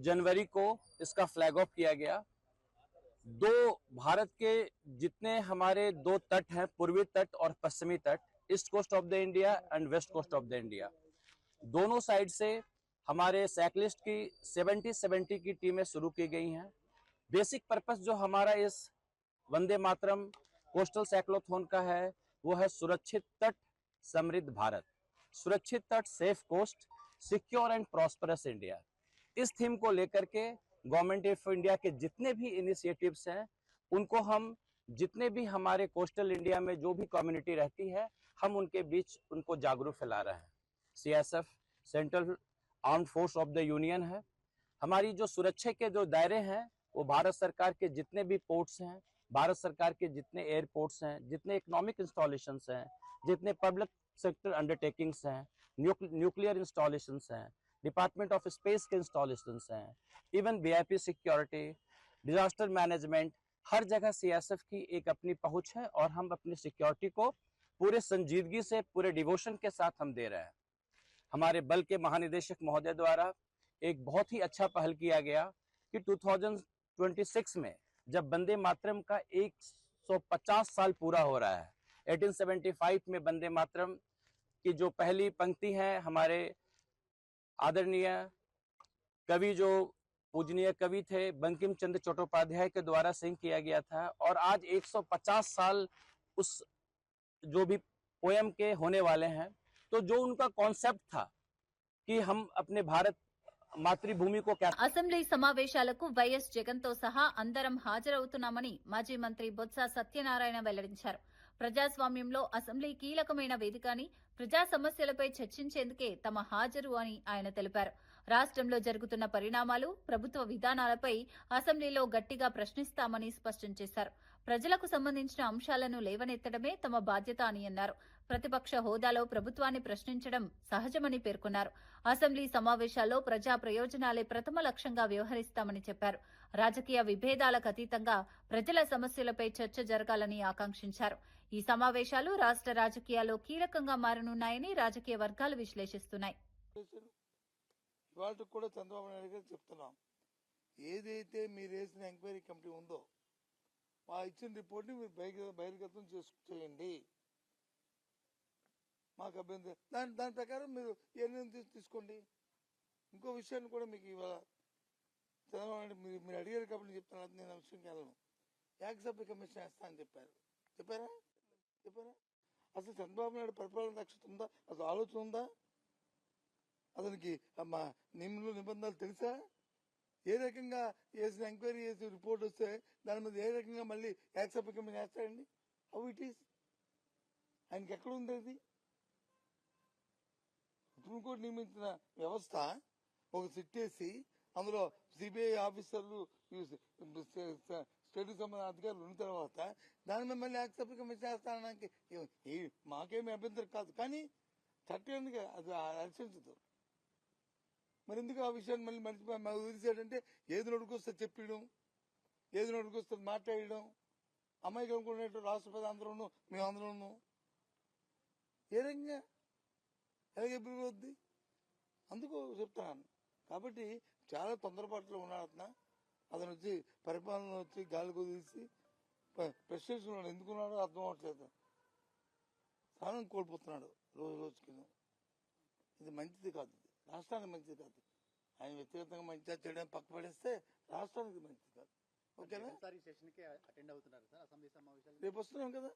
S12: जनवरी को इसका फ्लैग ऑफ किया गया। दो भारत के जितने हमारे दो तट हैं, पूर्वी तट और पश्चिमी तट, east coast of the India and west coast of the India, दोनों साइड से हमारे साइकिलिस्ट की 70 की टीमें शुरू की गई हैं। बेसिक पर्पस जो हमारा इस वंदे मातरम कोस्टल साइक्लोथॉन का है वो है सुरक्षित तट, समृद्ध भारत। सुरक्षित तट, safe coast, secure and prosperous India. इस थीम को लेकर के गवर्नमेंट ऑफ इंडिया के जितने भी इनिशिएटिव्स हैं उनको हम, जितने भी हमारे कोस्टल इंडिया में जो भी कम्युनिटी रहती है, हम उनके बीच उनको जागरूक फैला रहे हैं। CSF central armed force of the union है। हमारी जो सुरक्षा के जो दायरे हैं वो भारत सरकार के जितने भी पोर्ट्स हैं, भारत सरकार के जितने एयरपोर्ट्स हैं, जितने इकोनॉमिक इंस्टॉलेशंस हैं, जितने पब्लिक सेक्टर अंडरटेकिंग्स हैं, न्यूक्लियर इंस्टॉलेशंस हैं, डिपार्टमेंट ऑफ स्पेस के इंस्टॉलेशंस हैं, even VIP security, disaster management, हर जगह सीएसएफ की एक अपनी पहुंच है और हम अपनी सिक्योरिटी को पूरे संजीदगी से, पूरे डिवोशन के साथ हम दे रहे हैं। हमारे बल के महानिदेशक महोदय द्वारा एक बहुत ही अच्छा पहल किया गया कि 2026 में जब वंदे मातरम का 150 साल पूरा हो रहा है, 1875 में वंदे मातरम की जो पहली पंक्ति है हमारे आदरणीय कवि, जो पूजनीय कवि थे बंकिम चंद्र चट्टोपाध्याय के द्वारा सिंह किया गया था, और आज 150 साल उस जो भी पोयम के होने वाले हैं, तो जो उनका कॉन्सेप्ट था कि हम अपने भारत మాతృభూమి को क्या।
S1: అసెంబ్లీ సమావేశాలకు వైఎస్ జగన్ తో సహా అందరం హాజరవుతున్నామని మాజీ మంత్రి బొత్స సత్యనారాయణ వెల్లడించారు. ప్రజాస్వామ్యంలో అసెంబ్లీ కీలకమైన వేదిక అని, ప్రజా సమస్యలపై చర్చించేందుకే తమ హాజరు అని ఆయన తెలిపారు. రాష్ట్రంలో జరుగుతున్న పరిణామాలు, ప్రభుత్వ విధానాలపై అసెంబ్లీలో గట్టిగా ప్రశ్నిస్తామని స్పష్టం చేశారు. ప్రజలకు సంబంధించిన అంశాలను లేవనెత్తడమే తమ బాధ్యత అని అన్నారు. ప్రతిపక్ష హోదాలో ప్రభుత్వాన్ని ప్రశ్నించడం సహజమని పేర్కొన్నారు. అసెంబ్లీ సమావేశాల్లో ప్రజా ప్రయోజనాలే ప్రథమ లక్ష్యంగా వ్యవహరిస్తామని చెప్పారు. రాజకీయ విభేదాలకు అతీతంగా ప్రజల సమస్యలపై చర్చ జరగాలని ఆకాంక్షించారు. ఈ సమావేశాలు రాష్ట్ర రాజకీయాల్లో కీలకంగా మారనున్నాయని రాజకీయ వర్గాలు విశ్లేషిస్తున్నాయి.
S13: ఇవాళ కూడా చంద్రబాబు నాయుడు గారు చెప్తున్నాం, ఏదైతే మీరు వేసిన ఎంక్వైరీ కమిటీ ఉందో ఆ ఇచ్చిన రిపోర్ట్ని మీరు బహిర్గతం చేయండి, మాకు అభ్యంతరం, దాని ప్రకారం మీరు ఏ నిర్ణయం తీసుకోండి. ఇంకో విషయాన్ని కూడా మీకు ఇవాళ చంద్రబాబు నాయుడు మీరు అడిగారు కాబట్టి చెప్తున్నారు, నేను ఆ విషయంకి వెళ్ళను. ఏకసభ్య కమిషన్ వేస్తా అని చెప్పారా? అసలు చంద్రబాబు నాయుడు పరిపాలన దక్షత ఉందా? అసలు ఆలోచన ఉందా? అతనికి నిబంధనలు తెలుసా? ఏ రకంగా వేసిన ఎంక్వైరీ చేసి రిపోర్ట్ వస్తే దాని మీద ఏ రకంగా మళ్ళీ ఏకసభ్య కమిషన్ వేస్తాడండి? How it is? ఆయనకి ఎక్కడ ఉంది అది? సుప్రీంకోర్టు నియమించిన వ్యవస్థ ఒక సిట్ వేసి అందులో సిబిఐ ఆఫీసర్లు, స్టేట్కి సంబంధించిన అధికారులు ఉన్న తర్వాత దాని మీద మళ్ళీ యాక్సెప్ట్ కమిషన్ చేస్తానడానికి మాకేమీ అభ్యంతరం కాదు. కానీ చట్టం ఎందుకు అది అనుసరించదు. మరి ఎందుకు ఆ విషయాన్ని మళ్ళీ మర్చిపోయి వదిలేసాడంటే ఏది నోటుకొస్తే చెప్పడం, ఏది నోటుకొస్తే మాట్లాడడం, అమ్మాయికి అనుకునేట్టు రాష్ట్రపతి అందరూ మేమందరూ ఏ రకంగా ఎలాగ ఎప్పుడు అందుకు చెప్తున్నాను. కాబట్టి చాలా తొందరపాటులో ఉన్నాడు అతను వచ్చి పరిపాలన వచ్చి గాలి కుదిసి ప్రెస్టేషన్ ఎందుకున్నాడో అర్థం అవ్వట్లేదు. స్థానం కోల్పోతున్నాడు రోజు రోజుకి. ఇది మంచిది కాదు, రాష్ట్రానికి మంచిది కాదు. ఆయన వ్యక్తిగతంగా మంచిగా చేయడానికి పక్క పడేస్తే రాష్ట్రానికి మంచిది కాదు. ఓకేనా? రేపు వస్తున్నాం కదా.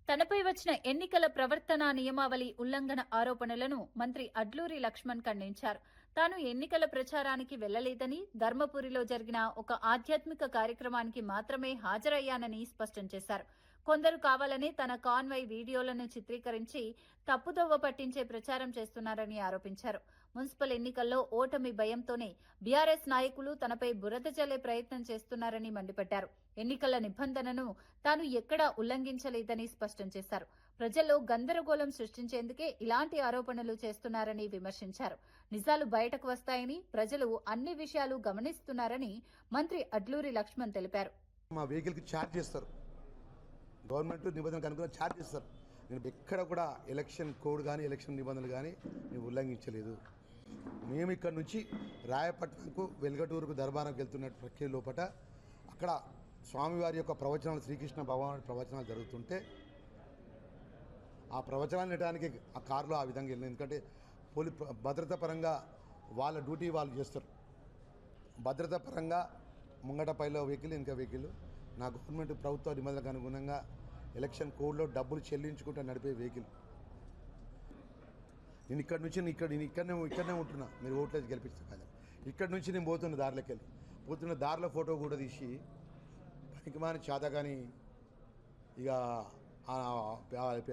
S1: తనపై వచ్చిన ఎన్నికల ప్రవర్తనా నియమావళి ఉల్లంఘన ఆరోపణలను మంత్రి అడ్లూరి లక్ష్మణ్ ఖండించారు. తాను ఎన్నికల ప్రచారానికి వెళ్లలేదని, ధర్మపురిలో జరిగిన ఒక ఆధ్యాత్మిక కార్యక్రమానికి మాత్రమే హాజరయ్యానని స్పష్టం చేశారు. కొందరు కావాలని తన కాన్వాయ్ వీడియోలను చిత్రీకరించి తప్పుదోవ పట్టించే ప్రచారం చేస్తున్నారని ఆరోపించారు. మున్సిపల్ ఎన్నికల్లో ఓటమి భయంతోనే బీఆర్ఎస్ నాయకులు తనపై బురద జల్లే ప్రయత్నం చేస్తున్నారని మండిపడ్డారు. ఎన్నికల నిబంధనను తాను ఎక్కడా ఉల్లంఘించలేదని స్పష్టం చేశారు. ప్రజల్లో గందరగోళం సృష్టించేందుకే ఇలాంటి ఆరోపణలు చేస్తున్నారని విమర్శించారు. నిజాలు బయటకు వస్తాయని, ప్రజలు అన్ని విషయాలు గమనిస్తున్నారని మంత్రి అడ్లూరి లక్ష్మణ్ తెలిపారు.
S14: మా వెహికల్కి ఛార్జ్ చేస్తారు, గవర్నమెంట్ నిబంధనలకు అనుగుణంగా ఛార్జ్ చేస్తారు. నేను ఎక్కడ కూడా ఎలక్షన్ కోడ్ కానీ ఎలక్షన్ నిబంధనలు కానీ నేను ఉల్లంఘించలేదు. మేము ఇక్కడ నుంచి రాయపట్నంకు వెల్గటూరుకు దర్బార్కి వెళ్తున్న ప్రక్రియ లోపల అక్కడ స్వామివారి యొక్క ప్రవచనాలు, శ్రీకృష్ణ భగవానుడి ప్రవచనాలు జరుగుతుంటే ఆ ప్రవచనాలు వినడానికి ఆ కారులో ఆ విధంగా వెళ్ళింది. ఎందుకంటే భద్రతా పరంగా వాళ్ళ డ్యూటీ వాళ్ళు చేస్తారు. భద్రతా పరంగా ముంగట పైలో వెహికల్, ఇంకా వెహికల్ నా గవర్నమెంట్ ప్రభుత్వ నిబంధనలకు అనుగుణంగా ఎలక్షన్ కోడ్లో డబ్బులు చెల్లించుకుంటూ నడిపే వెహికల్. నేను ఇక్కడి నుంచి నేను ఇక్కడనే ఉంటున్నా, మీరు ఓట్లేసి గెలిపిస్తాను కదా. ఇక్కడి నుంచి నేను పోతున్న దారిలోకి వెళ్ళి పోతున్న దారిలో ఫోటో కూడా తీసి పనికిమాని చేత కానీ ఇక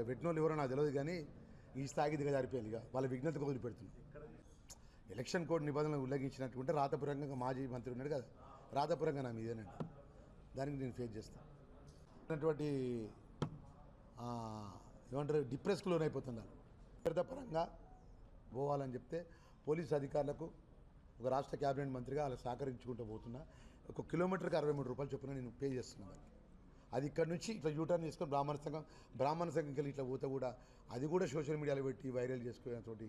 S14: పెట్టిన వాళ్ళు ఎవరో నాకు తెలియదు, కానీ ఈ స్థాయికి దిగజారిపోయింది. ఇక వాళ్ళ విఘ్నతకు వదిలిపెడుతుంది. ఎలక్షన్ కోడ్ నిబంధనలు ఉల్లంఘించినట్టుకుంటే రాతపూర్వకంగా మాజీ మంత్రి ఉన్నాడు కదా, రాతపూర్వకంగా నా మీదేనండి, దానికి నేను ఫేస్ చేస్తాను. అటువంటి ఏమంటారు డిప్రెస్కి లోనైపోతున్నారు. భద్రతాపరంగా పోవాలని చెప్తే పోలీసు అధికారులకు ఒక రాష్ట్ర క్యాబినెట్ మంత్రిగా అలా సహకరించుకుంటూ పోతున్నా. 1 కిలోమీటర్కి 63 రూపాయలు చొప్పున నేను పే చేస్తున్నాను. అది ఇక్కడ నుంచి ఇట్లా యూటర్న్ చేసుకొని బ్రాహ్మణ సంఘంకి వెళ్ళి ఇట్లా పోతే కూడా అది కూడా సోషల్ మీడియాలో పెట్టి వైరల్ చేసుకునేటువంటి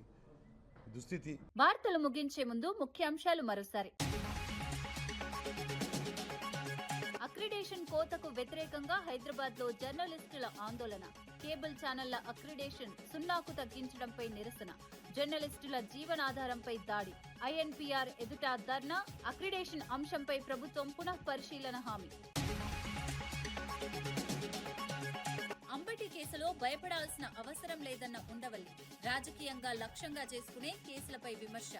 S14: దుస్థితి.
S1: వార్తలు ముగించే ముందు ముఖ్యాంశాలు మరోసారి. అక్రిడేషన్ కోతకు వ్యతిరేకంగా హైదరాబాద్ లో జర్నలిస్టుల ఆందోళన. కేబుల్ ఛానళ్ల అక్రిడేషన్ 0కు తగ్గించడంపై నిరసన. జర్నలిస్టుల జీవనాధారంపై దాడి. ఐఎన్పీఆర్ ఎదుట ధర్నా. అక్రిడేషన్ అంశంపై ప్రభుత్వం పునః పరిశీలన హామీ. అంబటి కేసులో భయపడాల్సిన అవసరం లేదన్న ఉండవల్లి. రాజకీయంగా లక్ష్యంగా చేసుకునే కేసులపై విమర్శ.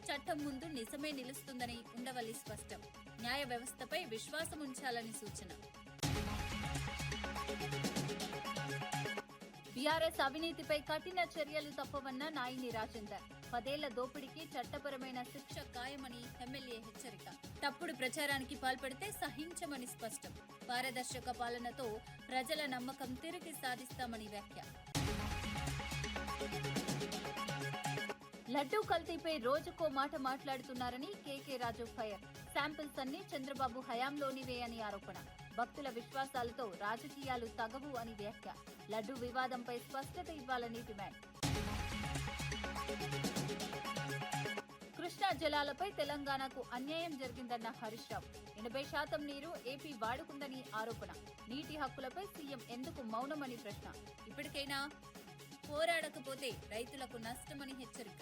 S1: చట్టం ముందు నిజమే నిలుస్తుందని ఉండవల్లి స్పష్టం. న్యాయ వ్యవస్థపై విశ్వాసం ఉంచాలని సూచన. బీఆర్ఎస్ అవినీతిపై కఠిన చర్యలు తప్పవన్న నాయిని రాజేందర్. 10 ఏళ్ల దోపిడీకి చట్టపరమైన శిక్ష ఖాయమని ఎమ్మెల్యే హెచ్చరిక. తప్పుడు ప్రచారానికి పాల్పడితే సహించమని స్పష్టం. పారదర్శక పాలనతో ప్రజల నమ్మకం తిరిగి సాధిస్తామని వ్యాఖ్య. లడ్డూ కల్తీపై రోజుకో మాట మాట్లాడుతున్నారని కేకే రాజు ఫైర్. శాంపిల్స్ అన్ని చంద్రబాబు హయాంలోనివే అని ఆరోపణ. భక్తుల విశ్వాసాలతో రాజకీయాలు తగవు అని వ్యాఖ్య. లడ్డూ వివాదంపై స్పష్టత ఇవ్వాలని డిమాండ్. కృష్ణా జలాలపై తెలంగాణకు అన్యాయం జరిగిందన్న హరీష్ రావు. 80% నీరు ఏపీ వాడుకుందని ఆరోపణ. నీటి హక్కులపై సీఎం ఎందుకు మౌనమని ప్రశ్న. ఇప్పటికైనా పోరాడకపోతే రైతులకు నష్టమని హెచ్చరిక.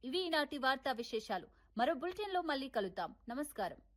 S1: ఇవి ఈనాటి వార్తా విశేషాలు. మరో బులెటిన్లో మళ్ళీ కలుద్దాం. నమస్కారం.